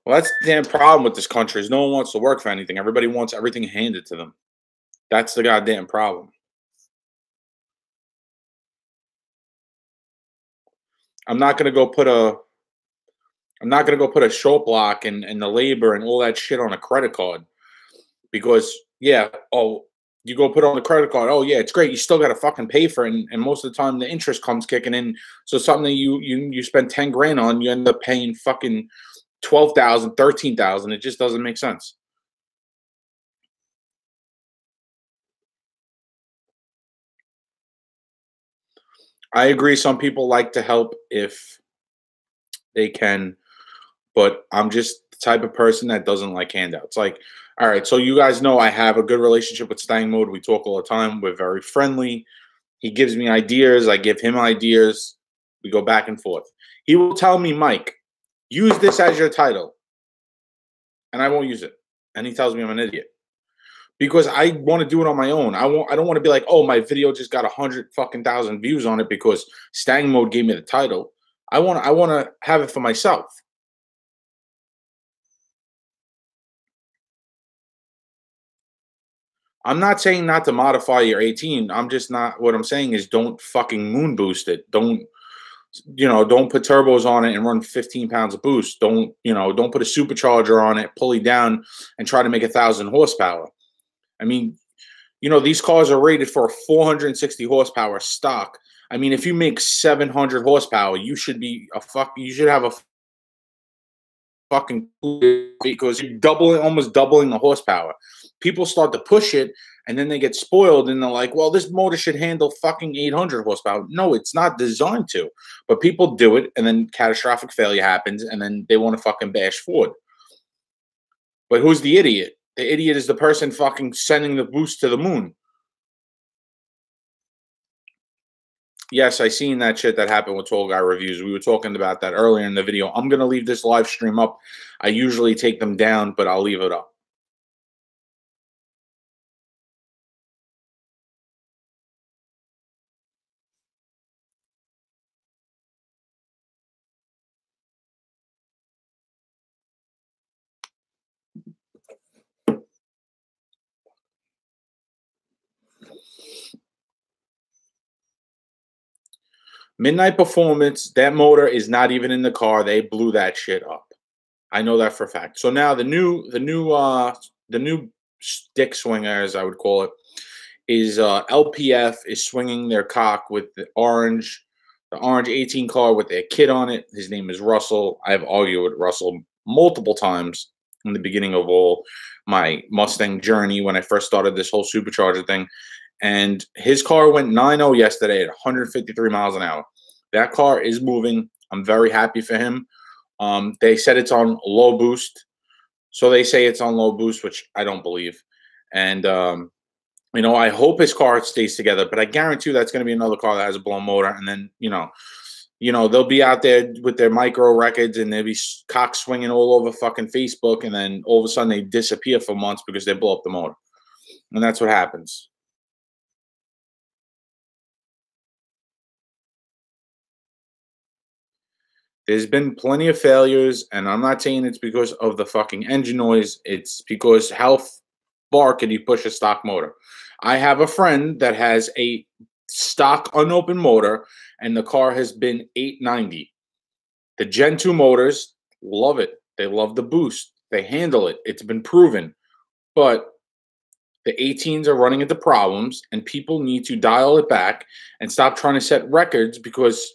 Well, that's the damn problem with this country is no one wants to work for anything. Everybody wants everything handed to them. That's the goddamn problem. I'm not gonna go put a show block and the labor and all that shit on a credit card because you go put it on the credit card. Oh yeah, it's great. You still got to fucking pay for it, and most of the time the interest comes kicking in. So something that you spend 10 grand on, you end up paying fucking 12,000, 13,000. It just doesn't make sense. I agree. Some people like to help if they can, but I'm just the type of person that doesn't like handouts. Like, all right, so you guys know I have a good relationship with Stang Mode. We talk all the time. We're very friendly. He gives me ideas. I give him ideas. We go back and forth. He will tell me, Mike, use this as your title. And I won't use it. And he tells me I'm an idiot. Because I want to do it on my own. I don't want to be like, oh, my video just got 100,000 views on it because Stang Mode gave me the title. I want to have it for myself. I'm not saying not to modify your 18. I'm just not. What I'm saying is don't fucking moon boost it. Don't put turbos on it and run 15 pounds of boost. Don't put a supercharger on it, pull it down, and try to make 1,000 horsepower. I mean, these cars are rated for 460 horsepower stock. I mean, if you make 700 horsepower, you should have a fucking because you're almost doubling the horsepower. People start to push it, and then they get spoiled, and they're like, well, this motor should handle fucking 800 horsepower. No, it's not designed to. But people do it, and then catastrophic failure happens, and then they want to fucking bash Ford. But who's the idiot? The idiot is the person fucking sending the boost to the moon. Yes, I seen that shit that happened with Tall Guy Reviews. We were talking about that earlier in the video. I'm going to leave this live stream up. I usually take them down, but I'll leave it up. Midnight Performance, that motor is not even in the car. They blew that shit up. I know that for a fact. So now the new stick swinger, as I would call it, is LPF is swinging their cock with the orange 18 car with their kid on it. His name is Russell. I've argued with Russell multiple times in the beginning of all my Mustang journey when I first started this whole supercharger thing. And his car went 9.0 yesterday at 153 miles an hour. That car is moving. I'm very happy for him. They said it's on low boost. So they say it's on low boost, which I don't believe. And You know, I hope his car stays together, but I guarantee you that's going to be another car that has a blown motor. And then, they'll be out there with their micro records and they'll be cock swinging all over fucking Facebook. And then all of a sudden they disappear for months because they blow up the motor. And that's what happens. There's been plenty of failures, and I'm not saying it's because of the fucking engine noise. It's because how far can you push a stock motor? I have a friend that has a stock unopened motor, and the car has been 890. The Gen 2 motors love it. They love the boost. They handle it. It's been proven. But the 18s are running into problems, and people need to dial it back and stop trying to set records because,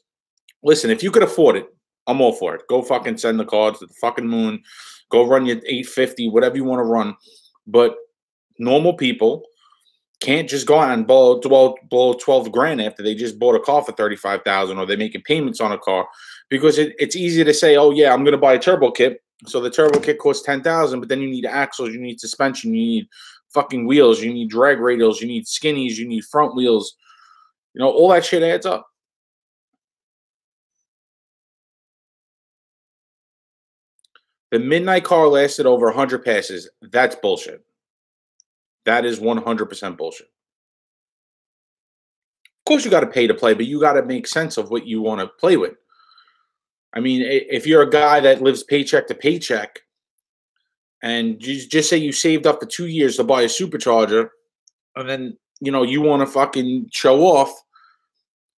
listen, if you could afford it, I'm all for it. Go fucking send the car to the fucking moon. Go run your 850, whatever you want to run. But normal people can't just go out and blow 12 grand after they just bought a car for 35,000 or they're making payments on a car, because it's easy to say, oh yeah, I'm going to buy a turbo kit. So the turbo kit costs 10,000, but then you need axles, you need suspension, you need fucking wheels, you need drag radials, you need skinnies, you need front wheels. All that shit adds up. The midnight car lasted over 100 passes. That's bullshit. That is 100% bullshit. Of course, you got to pay to play, but you got to make sense of what you want to play with. I mean, if you're a guy that lives paycheck to paycheck, and you just say you saved up for 2 years to buy a supercharger, and then, you want to fucking show off,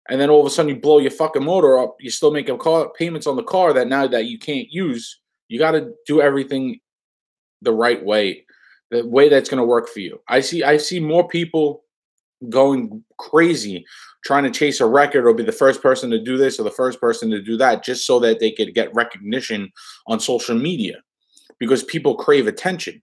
and then all of a sudden you blow your fucking motor up, you're still making car payments on the car that now that you can't use. You got to do everything the right way, the way that's going to work for you. I see more people going crazy trying to chase a record or be the first person to do this or the first person to do that just so that they could get recognition on social media, because people crave attention.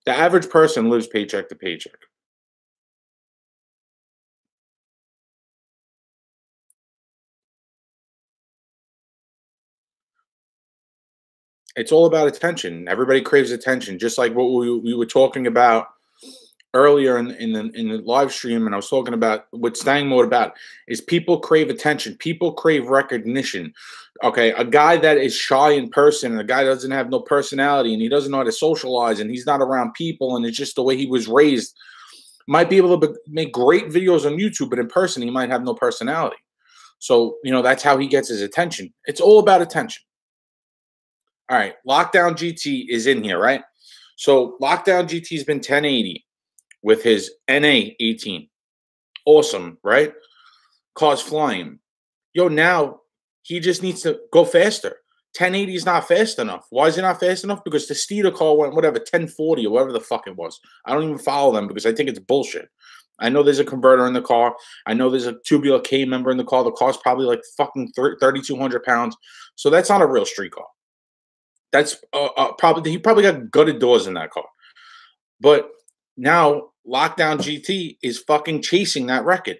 The average person lives paycheck to paycheck. It's all about attention. Everybody craves attention, just like what we were talking about earlier in the live stream, and I was talking about what Stang Mode about is people crave attention. People crave recognition. Okay, a guy that is shy in person, and a guy that doesn't have no personality, and he doesn't know how to socialize, and he's not around people, and it's just the way he was raised, might be able to make great videos on YouTube, but in person, he might have no personality. So, that's how he gets his attention. It's all about attention. All right, Lockdown GT is in here, right? So Lockdown GT has been 1080 with his NA 18. Awesome, right? Car's flying. Yo, now he just needs to go faster. 1080 is not fast enough. Why is it not fast enough? Because the Steeder car went, whatever, 1040 or whatever the fuck it was. I don't even follow them because I think it's bullshit. I know there's a converter in the car. I know there's a tubular K member in the car. The car's probably like fucking 3,200 pounds. So that's not a real street car. That's he probably got gutted doors in that car. But now Lockdown GT is fucking chasing that record,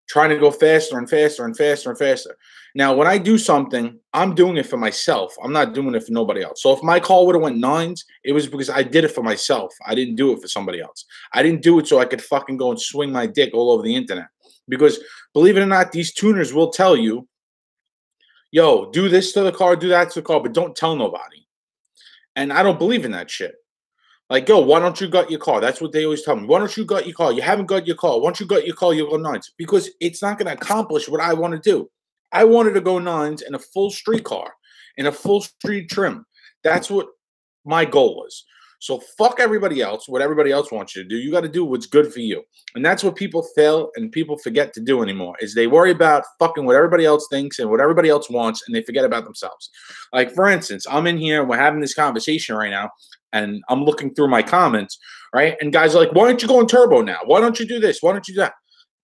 trying to go faster and faster and faster and faster. Now, when I do something, I'm doing it for myself. I'm not doing it for nobody else. So if my car would have went 9s, it was because I did it for myself. I didn't do it for somebody else. I didn't do it so I could fucking go and swing my dick all over the internet. Because believe it or not, these tuners will tell you, yo, do this to the car, do that to the car, but don't tell nobody. And I don't believe in that shit. Like, yo, why don't you gut your car? That's what they always tell me. Why don't you gut your car? You haven't got your car. Once you gut your car, you'll go 9s. Because it's not going to accomplish what I want to do. I wanted to go 9s in a full street car, in a full street trim. That's what my goal was. So fuck everybody else, what everybody else wants you to do. You got to do what's good for you. And that's what people fail and people forget to do anymore, is they worry about fucking what everybody else thinks and what everybody else wants, and they forget about themselves. Like, for instance, I'm in here and we're having this conversation right now, and I'm looking through my comments, right? And guys are like, why don't you go in turbo now? Why don't you do this? Why don't you do that?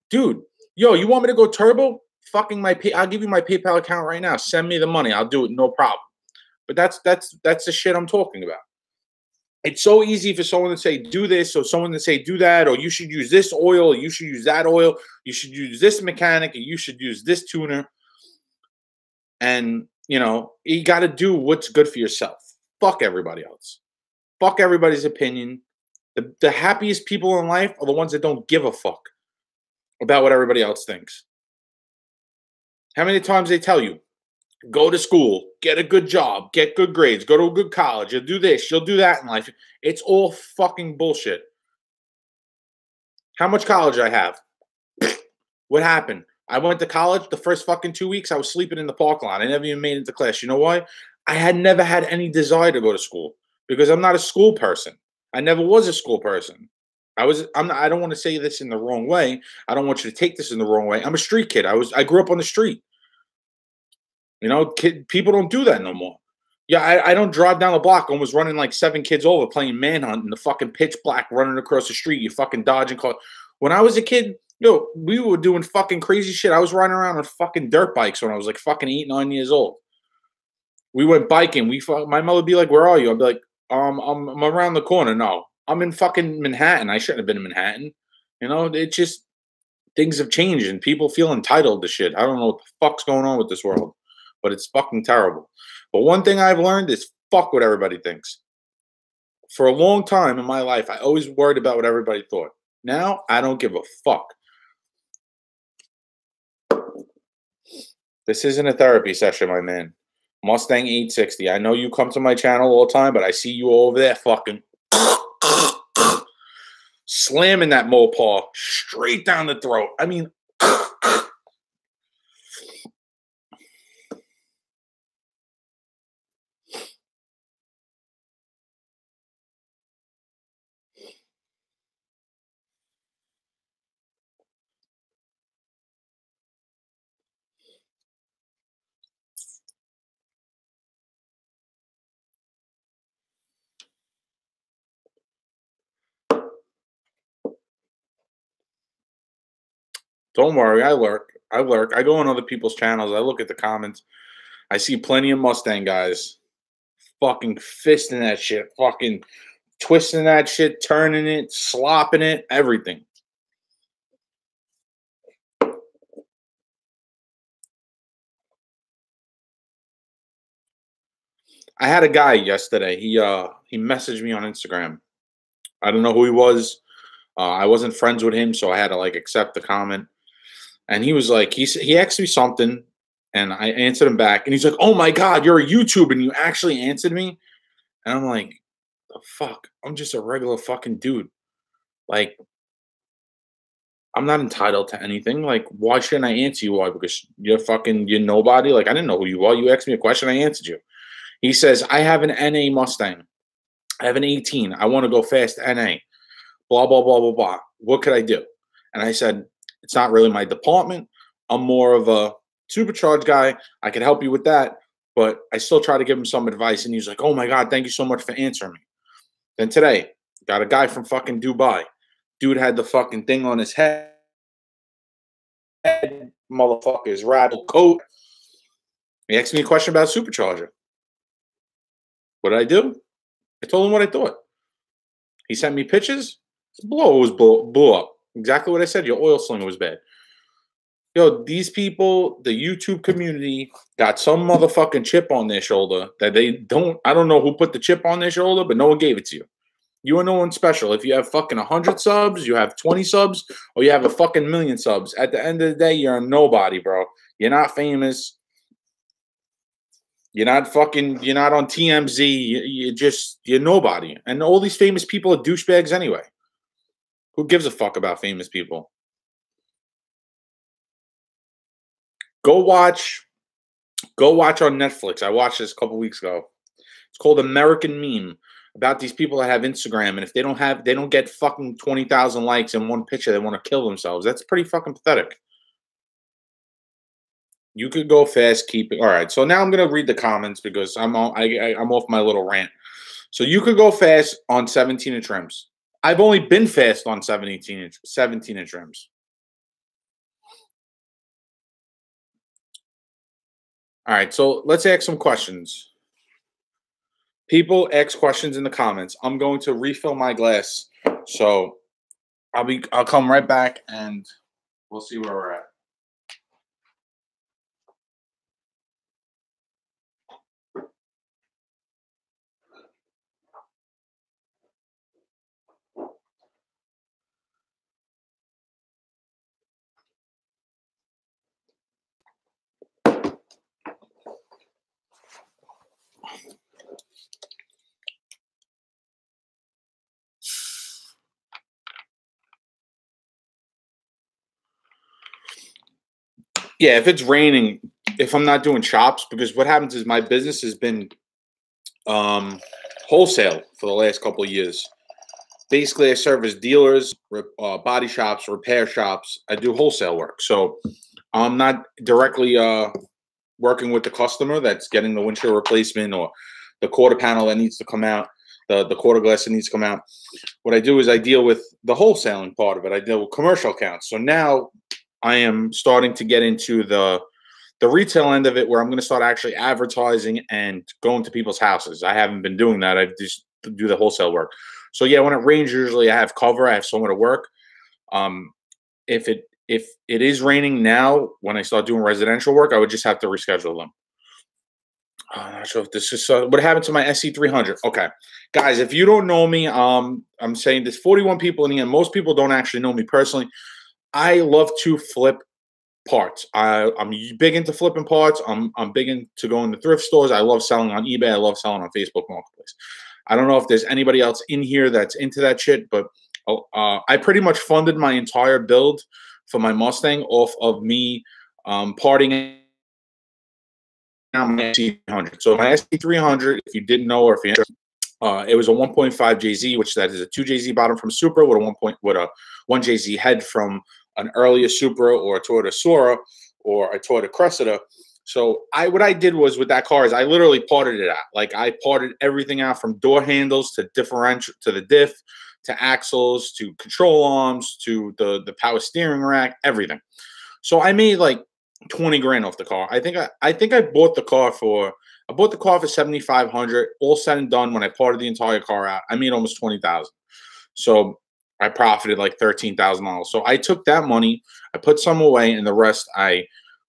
Dude, yo, you want me to go turbo? Fucking I'll give you my PayPal account right now. Send me the money. I'll do it, no problem. But that's the shit I'm talking about. It's so easy for someone to say, do this, or someone to say, do that, or you should use this oil, or you should use that oil, you should use this mechanic, or you should use this tuner. And You know, you got to do what's good for yourself. Fuck everybody else. Fuck everybody's opinion. The happiest people in life are the ones that don't give a fuck about what everybody else thinks. How many times they tell you, go to school, get a good job, get good grades, go to a good college, you'll do this, you'll do that in life. It's all fucking bullshit. How much college I have? What happened? I went to college the first fucking 2 weeks. I was sleeping in the parking lot. I never even made it to class. You know why? I had never had any desire to go to school because I'm not a school person. I never was a school person. I don't want to say this in the wrong way. I don't want you to take this in the wrong way. I'm a street kid. I grew up on the street. You know, people don't do that no more. Yeah, I don't drive down the block almost running like 7 kids over playing manhunt in the fucking pitch black running across the street. You fucking dodging cars. When I was a kid, yo, we were doing fucking crazy shit. I was riding around on fucking dirt bikes when I was like fucking 8, 9 years old. We went biking. My mother would be like, "Where are you?" I'd be like, I'm around the corner." No, I'm in fucking Manhattan. I shouldn't have been in Manhattan. You know, it just things have changed and people feel entitled to shit. I don't know what the fuck's going on with this world, but it's fucking terrible. But one thing I've learned is fuck what everybody thinks. For a long time in my life, I always worried about what everybody thought. Now, I don't give a fuck. This isn't a therapy session, my man. Mustang 860. I know you come to my channel all the time, but I see you over there fucking slamming that Mopar straight down the throat. I mean, don't worry, I lurk. I lurk. I go on other people's channels. I look at the comments. I see plenty of Mustang guys fucking fisting that shit, fucking twisting that shit, turning it, slopping it, everything. I had a guy yesterday. He messaged me on Instagram. I don't know who he was. I wasn't friends with him, so I had to like accept the comment. And he was like, he asked me something, and I answered him back. And he's like, "Oh my God, you're a YouTuber, and you actually answered me." And I'm like, "The fuck? I'm just a regular fucking dude. Like, I'm not entitled to anything. Like, why shouldn't I answer you? Why? Because you're nobody. Like, I didn't know who you are. You asked me a question, I answered you." He says, "I have an NA Mustang. I have an 18. I want to go fast NA. Blah, blah, blah, blah, blah. What could I do?" And I said, "It's not really my department. I'm more of a supercharged guy. I could help you with that." But I still try to give him some advice. And he's like, "Oh my God, thank you so much for answering me." Then today, got a guy from fucking Dubai. Dude had the fucking thing on his head. Motherfucker's rattled coat. He asked me a question about supercharger. What did I do? I told him what I thought. He sent me pictures. His blower was blew up. Exactly what I said. Your oil slinger was bad. Yo, these people, the YouTube community, got some motherfucking chip on their shoulder that they don't. I don't know who put the chip on their shoulder, but no one gave it to you. You are no one special. If you have fucking 100 subs, you have 20 subs, or you have a fucking million subs. At the end of the day, you're a nobody, bro. You're not famous. You're not on TMZ. You're nobody. And all these famous people are douchebags anyway. Who gives a fuck about famous people? Go watch on Netflix. I watched this a couple weeks ago. It's called American Meme, about these people that have Instagram, and if they don't get fucking 20,000 likes in one picture, they want to kill themselves. That's pretty fucking pathetic. You could go fast, keep it. All right, so now I'm gonna read the comments because I'm off my little rant. So you could go fast on 17-inch rims. I've only been fast on 17-inch rims. All right, so let's ask some questions. People ask questions in the comments. I'm going to refill my glass, so I'll come right back and we'll see where we're at. Yeah, if it's raining, if I'm not doing shops, because what happens is my business has been wholesale for the last couple of years. Basically, I service dealers, body shops, repair shops. I do wholesale work, so I'm not directly working with the customer that's getting the windshield replacement or the quarter panel that needs to come out, the quarter glass that needs to come out. What I do is I deal with the wholesaling part of it. I deal with commercial accounts. So now I am starting to get into the retail end of it, where I'm going to start actually advertising and going to people's houses. I haven't been doing that. I just do the wholesale work. So yeah, when it rains, usually I have cover. I have somewhere to work. If it is raining now, when I start doing residential work, I would just have to reschedule them. I'm not sure if this is what happened to my SC300. Okay, guys, if you don't know me, I'm saying there's 41 people in here. Most people don't actually know me personally. I love to flip parts. I'm big into flipping parts. I'm big into going to thrift stores. I love selling on eBay. I love selling on Facebook Marketplace. I don't know if there's anybody else in here that's into that shit, but I pretty much funded my entire build for my Mustang off of me parting out my SC300. So my SC300, if you didn't know, or if you're interested, it was a 1.5 JZ, which that is a 2 JZ bottom from Supra with a 1 JZ head from an earlier Supra or a Toyota Sora or a Toyota Cressida. So what I did was with that car is I literally parted it out. Like I parted everything out from door handles to differential to the diff to axles to control arms to the power steering rack, everything. So I made like 20 grand off the car. I think I bought the car for 7,500. All said and done, when I parted the entire car out, I made almost 20,000. So I profited like $13,000. So I took that money, I put some away, and the rest I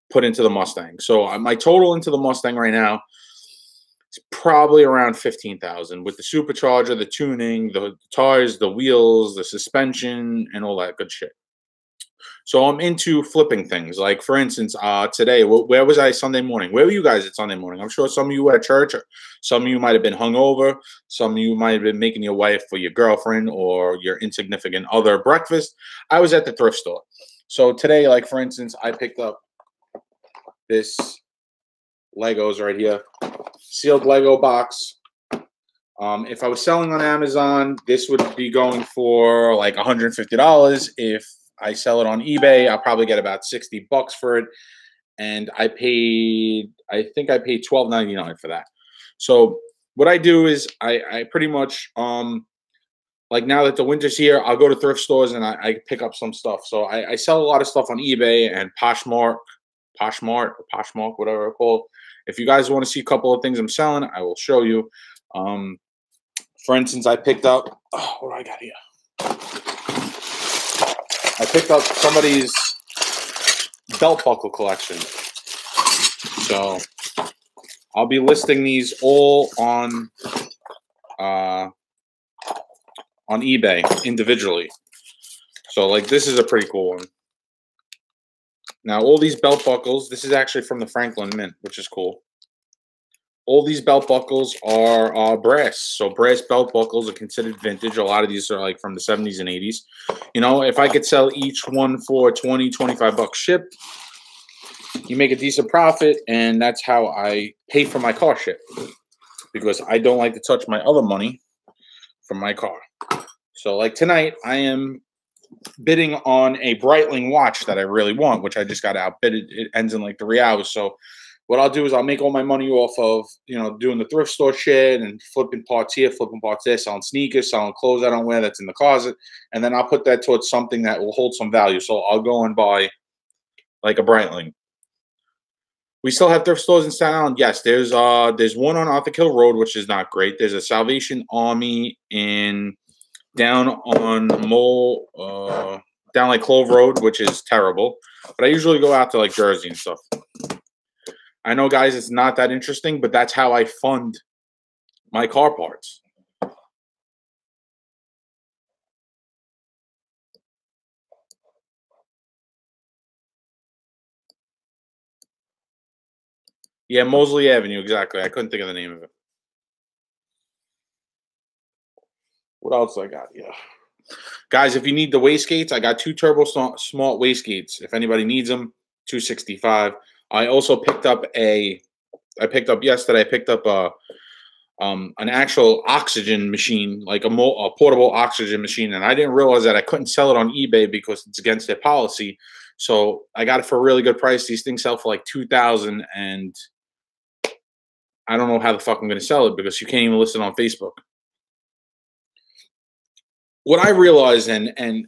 put into the Mustang. So my total into the Mustang right now is probably around 15,000 with the supercharger, the tuning, the tires, the wheels, the suspension, and all that good shit. So I'm into flipping things. Like for instance, today, where was I Sunday morning? Where were you guys at Sunday morning? I'm sure some of you were at church. Some of you might have been hungover. Some of you might have been making your wife or your girlfriend or your insignificant other breakfast. I was at the thrift store. So today, like for instance, I picked up this Legos right here, sealed Lego box. If I was selling on Amazon, this would be going for like $150. If I sell it on eBay, I'll probably get about $60 for it. And I think I paid $12.99 for that. So what I do is I pretty much, like now that the winter's here, I'll go to thrift stores and I pick up some stuff. So I sell a lot of stuff on eBay and Poshmark, whatever it's called. If you guys want to see a couple of things I'm selling, I will show you. For instance, I picked up, what do I got here? I picked up somebody's belt buckle collection. So I'll be listing these all on eBay individually. So like this is a pretty cool one. Now all these belt buckles, this is actually from the Franklin Mint, which is cool. All these belt buckles are brass. So brass belt buckles are considered vintage. A lot of these are like from the 70s and 80s. You know, if I could sell each one for $20-25 shipped, you make a decent profit, and that's how I pay for my car ship, because I don't like to touch my other money from my car. So like tonight, I am bidding on a Breitling watch that I really want, which I just got outbidded. It ends in like 3 hours. So what I'll do is I'll make all my money off of, you know, doing the thrift store shit and flipping parts here, flipping parts there, selling sneakers, selling clothes I don't wear that's in the closet. And then I'll put that towards something that will hold some value. So I'll go and buy like a Breitling. We still have thrift stores in Staten Island. Yes, there's one on Arthur Hill Road, which is not great. There's a Salvation Army down on down like Clove Road, which is terrible. But I usually go out to like Jersey and stuff. I know, guys, it's not that interesting, but that's how I fund my car parts. Yeah, Mosley Avenue, exactly. I couldn't think of the name of it. What else I got here? Guys, if you need the wastegates, I got 2 Turbo Smart wastegates. If anybody needs them, 265. I also picked up yesterday. I picked up an actual oxygen machine, like a portable oxygen machine, and I didn't realize that I couldn't sell it on eBay because it's against their policy. So I got it for a really good price. These things sell for like $2,000, and I don't know how the fuck I'm going to sell it because you can't even list it on Facebook. What I realized, and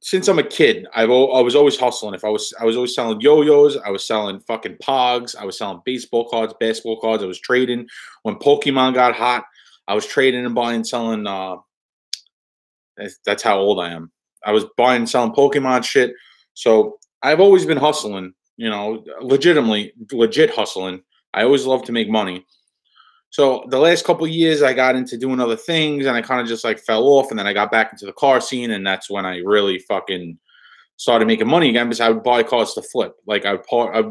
since I'm a kid, I was always hustling. I was always selling yo-yos. I was selling fucking pogs. I was selling baseball cards, basketball cards. I was trading when Pokemon got hot. I was trading and buying, selling. That's how old I am. I was buying and selling Pokemon shit. So I've always been hustling. You know, legit hustling. I always love to make money. So the last couple of years, I got into doing other things, and I kind of just like fell off. And then I got back into the car scene, and that's when I really fucking started making money again. Because I would buy cars to flip. Like I'd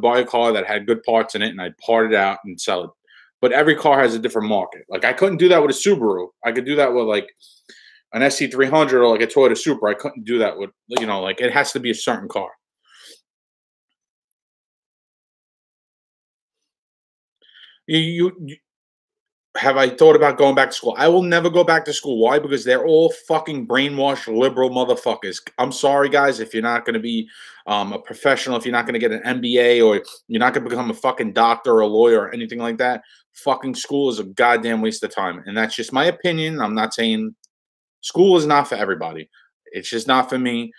buy a car that had good parts in it, and I'd part it out and sell it. But every car has a different market. Like I couldn't do that with a Subaru. I could do that with like an SC300 or like a Toyota Supra. I couldn't do that with, you know, like it has to be a certain car. You have I thought about going back to school? I will never go back to school. Why? Because they're all fucking brainwashed liberal motherfuckers. I'm sorry, guys, if you're not going to be a professional, if you're not going to get an MBA, or you're not going to become a fucking doctor or a lawyer or anything like that, fucking school is a goddamn waste of time. And that's just my opinion. I'm not saying school is not for everybody. It's just not for me.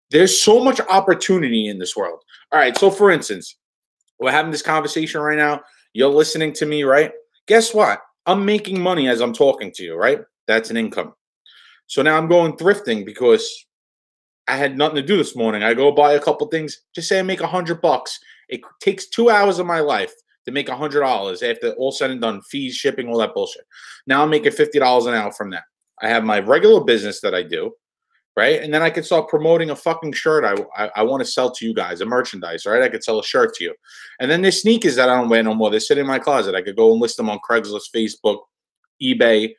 There's so much opportunity in this world. All right, so for instance, we're having this conversation right now. You're listening to me, right? Guess what? I'm making money as I'm talking to you, right? That's an income. So now I'm going thrifting because I had nothing to do this morning. I go buy a couple things. Just say I make $100. It takes 2 hours of my life to make $100 after all said and done, fees, shipping, all that bullshit. Now I'm making $50 an hour from that. I have my regular business that I do, right? And then I could start promoting a fucking shirt I want to sell to you guys, a merchandise, right? I could sell a shirt to you. And then there's sneakers that I don't wear no more. They sit in my closet. I could go and list them on Craigslist, Facebook, eBay.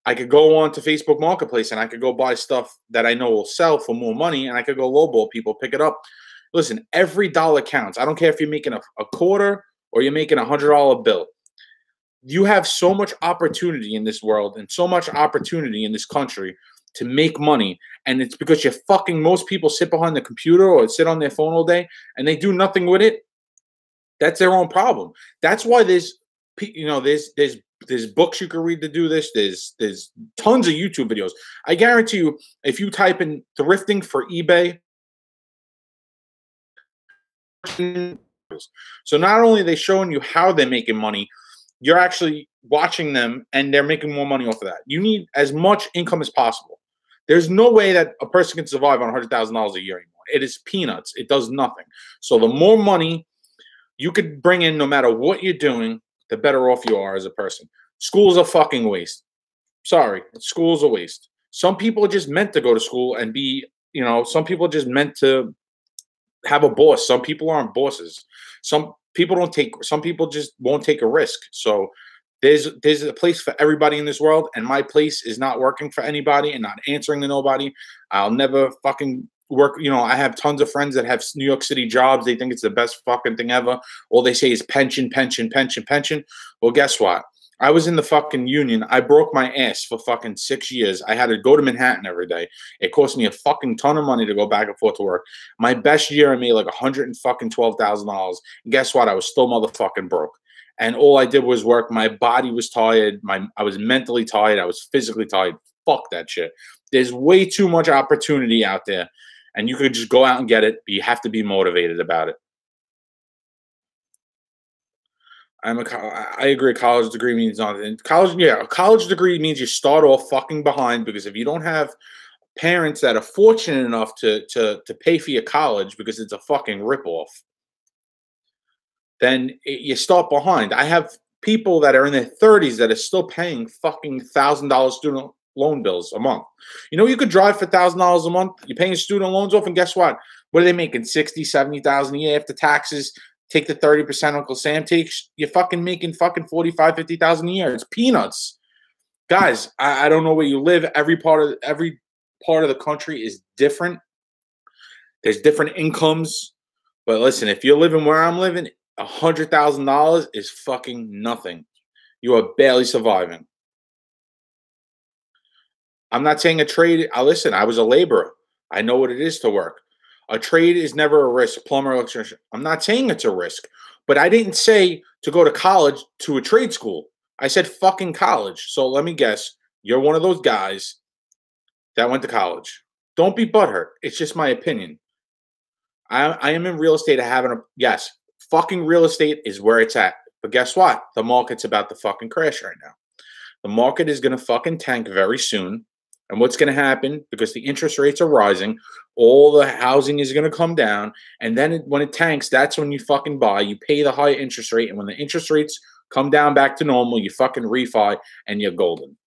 I could go on to Facebook Marketplace, and I could go buy stuff that I know will sell for more money, and I could go lowball people, pick it up. Listen, every dollar counts. I don't care if you're making a quarter or you're making $100 bill. You have so much opportunity in this world and so much opportunity in this country to make money, and it's because most people sit behind the computer or sit on their phone all day and they do nothing with it. That's their own problem. That's why there's books you can read to do this. There's tons of YouTube videos. I guarantee you, if you type in thrifting for eBay, so not only are they showing you how they're making money, you're actually watching them and they're making more money off of that. You need as much income as possible. There's no way that a person can survive on $100,000 a year anymore. It is peanuts. It does nothing. So the more money you could bring in, no matter what you're doing, the better off you are as a person. School's a fucking waste. Sorry, school's a waste. Some people are just meant to go to school and be, some people are just meant to have a boss. Some people aren't bosses. Some people just won't take a risk. So there's a place for everybody in this world, and my place is not working for anybody and not answering to nobody. I'll never fucking work. I have tons of friends that have New York City jobs. They think it's the best fucking thing ever. All they say is pension, pension, pension, pension. Well, guess what? I was in the fucking union. I broke my ass for fucking 6 years. I had to go to Manhattan every day. It cost me a fucking ton of money to go back and forth to work. My best year, I made like $112,000. And guess what? I was still motherfucking broke. And all I did was work. My body was tired. I was mentally tired. I was physically tired. Fuck that shit. There's way too much opportunity out there, and you could just go out and get it, but you have to be motivated about it. I agree. College degree means nothing. A college degree means you start off fucking behind, because if you don't have parents that are fortunate enough to pay for your college because it's a fucking ripoff, then you start behind. I have people that are in their 30s that are still paying fucking $1,000 student loan bills a month. You could drive for $1,000 a month. You're paying student loans off, and guess what? What are they making? 60, 70,000 a year after taxes. Take the 30% Uncle Sam takes. You're fucking making fucking 45, 50,000 a year. It's peanuts, guys. I don't know where you live. Every part of the country is different. There's different incomes. But listen, if you're living where I'm living, $100,000 is fucking nothing. You are barely surviving. I'm not saying a trade. Listen, I was a laborer. I know what it is to work. A trade is never a risk. Plumber, electrician. I'm not saying it's a risk, but I didn't say to go to college to a trade school. I said fucking college. So let me guess, you're one of those guys that went to college. Don't be butthurt. It's just my opinion. I am in real estate. Yes, fucking real estate is where it's at. But guess what? The market's about to fucking crash right now. The market is going to fucking tank very soon. And what's going to happen, because the interest rates are rising, all the housing is going to come down. And then when it tanks, that's when you fucking buy. You pay the higher interest rate. And when the interest rates come down back to normal, you fucking refi and you're golden.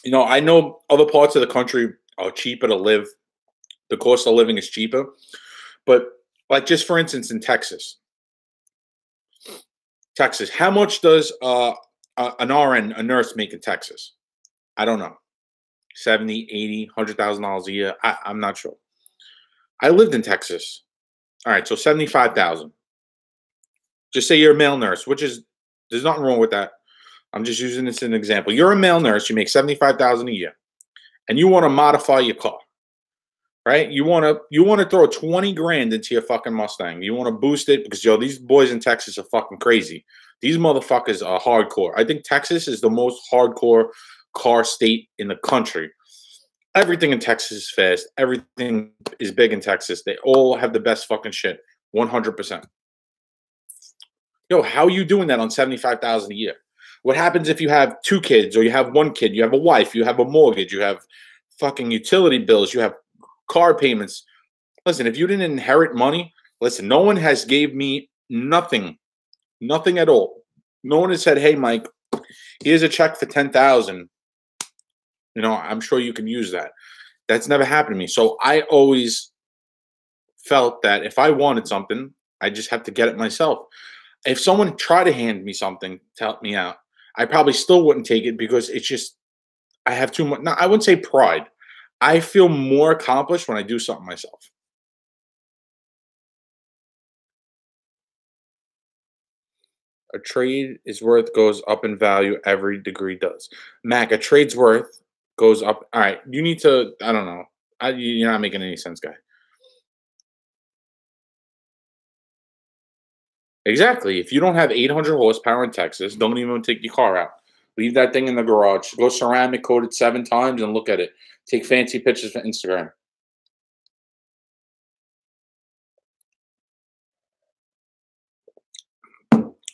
You know, I know other parts of the country are cheaper to live. The cost of living is cheaper. But like just for instance, in Texas, how much does an RN, a nurse, make in Texas? I don't know. 70, 80, $100,000 a year. I'm not sure. I lived in Texas. All right, so 75,000. Just say you're a male nurse, there's nothing wrong with that. I'm just using this as an example. You're a male nurse, you make 75,000 a year, and you want to modify your car, right? You want to throw 20 grand into your fucking Mustang. You want to boost it because these boys in Texas are fucking crazy. These motherfuckers are hardcore. I think Texas is the most hardcore car state in the country. Everything in Texas is fast. Everything is big in Texas. They all have the best fucking shit. 100%. Yo, how are you doing that on 75,000 a year? What happens if you have 2 kids or you have 1 kid, you have a wife, you have a mortgage, you have fucking utility bills, you have car payments? Listen, if you didn't inherit money, listen, no one has gave me nothing at all. No one has said, "Hey, Mike, here's a check for 10,000. You know, I'm sure you can use that." That's never happened to me. So I always felt that if I wanted something, I just have to get it myself. If someone tried to hand me something to help me out, I probably still wouldn't take it because it's just, I have too much. No, I wouldn't say pride. I feel more accomplished when I do something myself. A trade is worth goes up in value. Every degree does. Mac, a trade's worth goes up. All right. You need to, I don't know. You're not making any sense, guy. Exactly. If you don't have 800 horsepower in Texas, don't even take your car out. Leave that thing in the garage. Go ceramic coat it 7 times and look at it. Take fancy pictures for Instagram.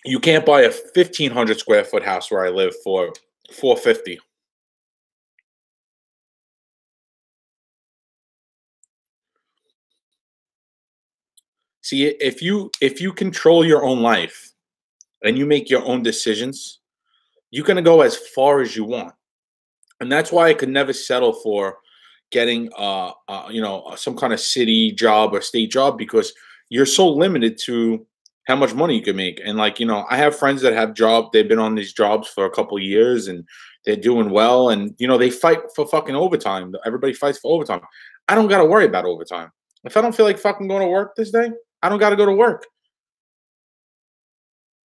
You can't buy a 1,500 square foot house where I live for 450. See, if you control your own life and you make your own decisions, you're gonna go as far as you want. And that's why I could never settle for getting some kind of city job or state job, because you're so limited to how much money you can make. And like, I have friends that have they've been on these jobs for a couple of years and they're doing well, and they fight for fucking overtime. Everybody fights for overtime. I don't got to worry about overtime. If I don't feel like fucking going to work this day, I don't got to go to work.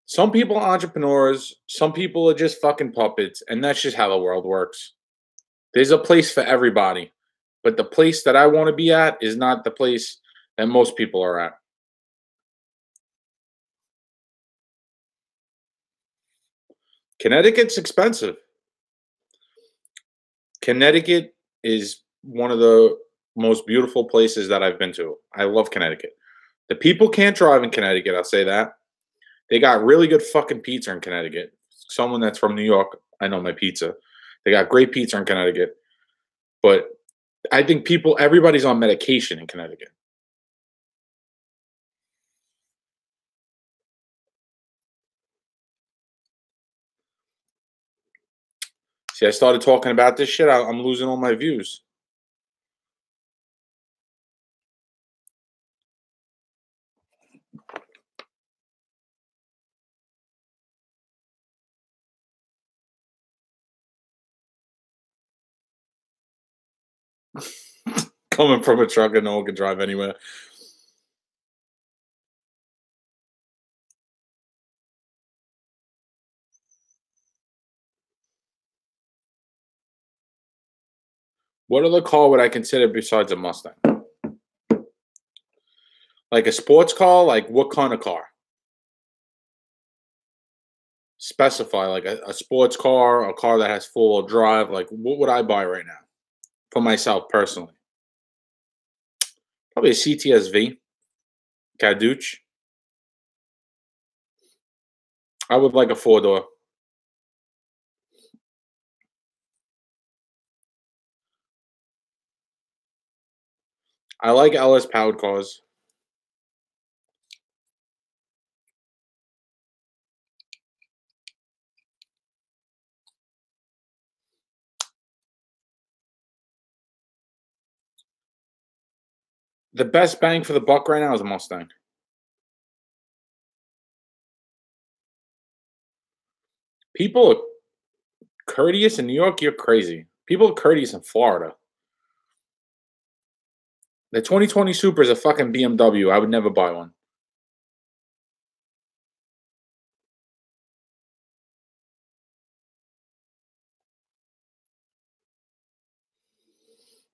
Some people are entrepreneurs, some people are just fucking puppets, and that's just how the world works. There's a place for everybody, but the place that I want to be at is not the place that most people are at. Connecticut's expensive. Connecticut is one of the most beautiful places that I've been to. I love Connecticut. The people can't drive in Connecticut, I'll say that. They got really good fucking pizza in Connecticut. Someone that's from New York, I know my pizza. They got great pizza in Connecticut. But I think everybody's on medication in Connecticut. See, I started talking about this shit. I'm losing all my views. Coming from a truck and no one can drive anywhere. What other car would I consider besides a Mustang? Like a sports car? Like what kind of car? Specify like a sports car, a car that has four-wheel drive. Like what would I buy right now for myself personally? Probably a CTSV, Caduce. I would like a four-door. I like LS powered cars. The best bang for the buck right now is a Mustang. People are courteous in New York. You're crazy. People are courteous in Florida. The 2020 Super is a fucking BMW. I would never buy one.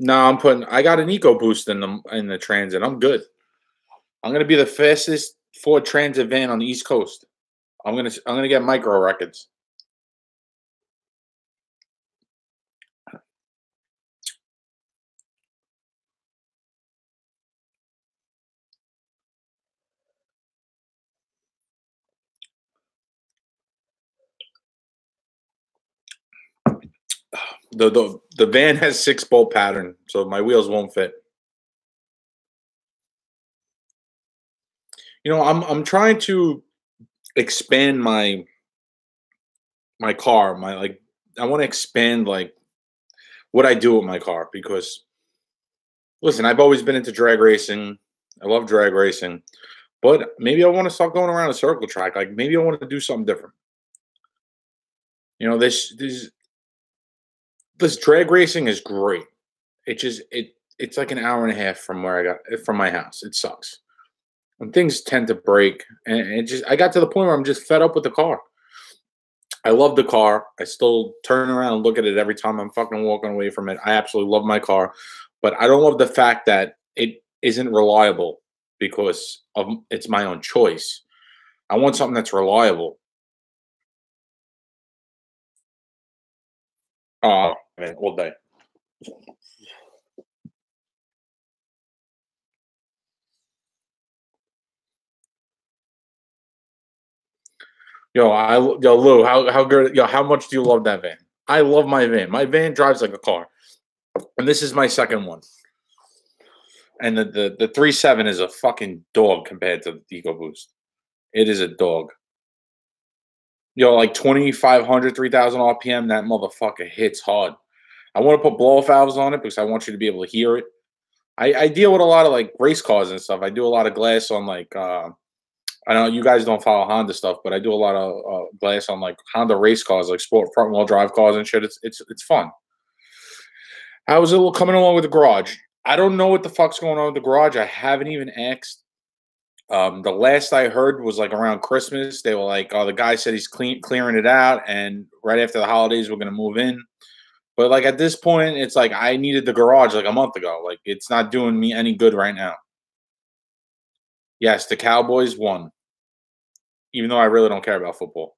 No, I got an EcoBoost in the Transit. I'm good. I'm gonna be the fastest Ford Transit van on the East Coast. I'm gonna get micro records. The van has 6-bolt pattern, so my wheels won't fit. You know, I'm trying to expand my car. I want to expand like what I do with my car because listen, I've always been into drag racing. I love drag racing, but maybe I want to start going around a circle track. Like maybe I want to do something different. You know, this drag racing is great. It's like an hour and a half from where I got from my house. It sucks. And things tend to break, and I got to the point where I'm just fed up with the car. I love the car. I still turn around and look at it every time I'm fucking walking away from it. I absolutely love my car, but I don't love the fact that it isn't reliable because of it's my own choice. I want something that's reliable. Oh man, all day. Yo, Lou, how good? Yo, how much do you love that van? I love my van. My van drives like a car, and this is my second one. And the 3.7 is a fucking dog compared to the EcoBoost. It is a dog. Yo, like 2,500, 3,000 RPM, that motherfucker hits hard. I want to put blow off valves on it because I want you to be able to hear it. I deal with a lot of like race cars and stuff. I do a lot of glass on like I know you guys don't follow Honda stuff, but I do a lot of glass on like Honda race cars, like sport front wheel drive cars and shit. It's fun. How is it coming along with the garage? I don't know what the fuck's going on with the garage. I haven't even asked. The last I heard was like around Christmas. They were like, "Oh, the guy said he's clearing it out, and right after the holidays, we're gonna move in." But like at this point, it's like I needed the garage like a month ago. Like it's not doing me any good right now. Yes, the Cowboys won, even though I really don't care about football.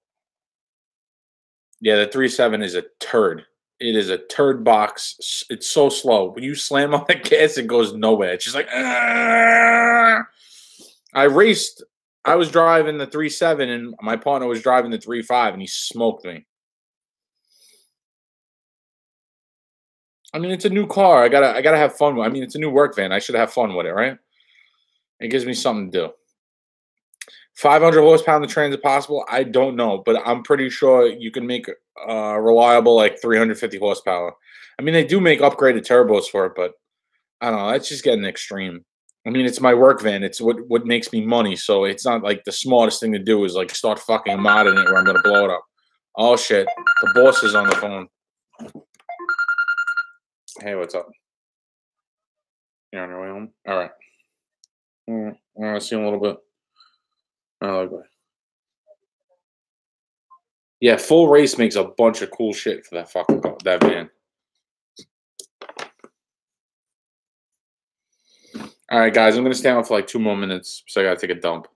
Yeah, the 3.7 is a turd. It is a turd box. It's so slow. When you slam on the gas, it goes nowhere. It's just like, "Ah." I raced. I was driving the 3.7, and my partner was driving the 3.5, and he smoked me. I mean, it's a new car. I gotta have fun with. I mean, it's a new work van. I should have fun with it, right? It gives me something to do. 500 horsepower in the Transit possible? I don't know, but I'm pretty sure you can make reliable like 350 horsepower. I mean, they do make upgraded turbos for it, but I don't know. That's just getting extreme. I mean, it's my work van. It's what makes me money. So it's not like the smartest thing to do is like start fucking modding it where I'm gonna blow it up. Oh shit! The boss is on the phone. Hey, what's up? You're on your way home? All right. I'll see you in a little bit. Okay. Yeah, full race makes a bunch of cool shit for that fucking that van. All right, guys, I'm gonna stand up for like 2 more minutes, so I gotta take a dump.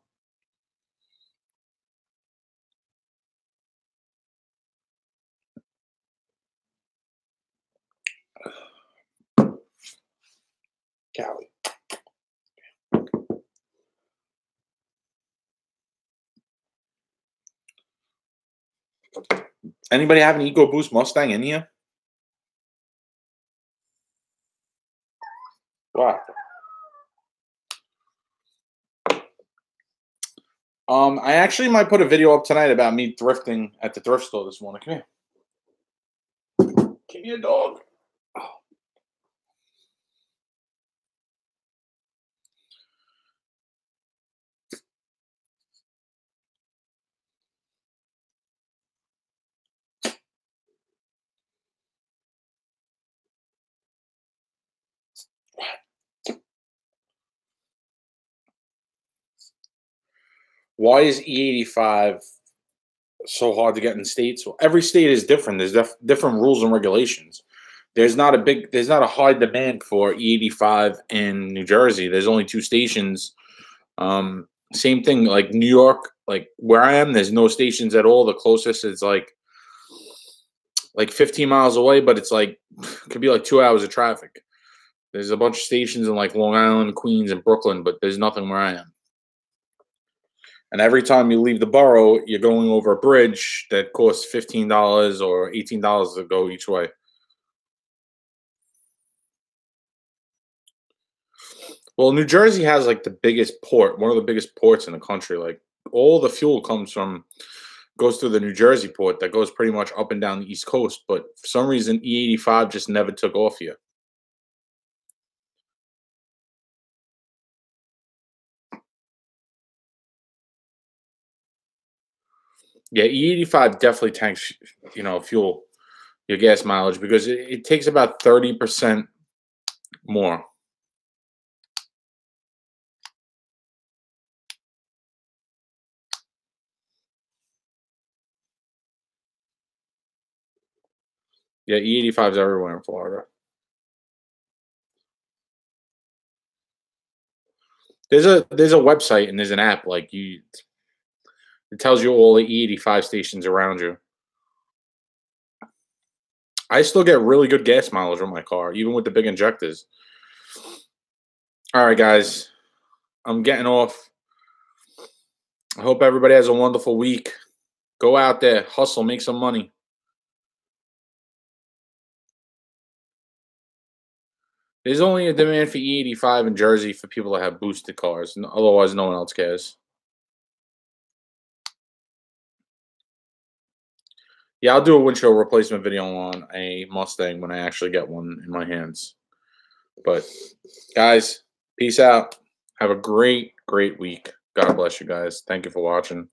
Cali. Anybody have an EcoBoost Mustang in here? What? I actually might put a video up tonight about me thrifting at the thrift store this morning. Come here. Give me a dog. Oh. Why is E85 so hard to get in states? Well, every state is different. There's different rules and regulations. There's not a high demand for E85 in New Jersey. There's only 2 stations. Same thing like New York, like where I am, there's no stations at all. The closest is like 15 miles away, but it's like could be like 2 hours of traffic. There's a bunch of stations in like Long Island, Queens, and Brooklyn, but there's nothing where I am. And every time you leave the borough, you're going over a bridge that costs $15 or $18 to go each way. Well, New Jersey has like the biggest port, one of the biggest ports in the country. Like all the fuel goes through the New Jersey port that goes pretty much up and down the East Coast. But for some reason, E85 just never took off here. Yeah, E85 definitely tanks, fuel, your gas mileage, because it takes about 30% more. Yeah, E85 is everywhere in Florida. There's a website and there's an app it tells you all the E85 stations around you. I still get really good gas mileage on my car, even with the big injectors. All right, guys, I'm getting off. I hope everybody has a wonderful week. Go out there, hustle, make some money. There's only a demand for E85 in Jersey for people that have boosted cars. Otherwise, no one else cares. Yeah, I'll do a windshield replacement video on a Mustang when I actually get one in my hands. But, guys, peace out. Have a great, great week. God bless you guys. Thank you for watching.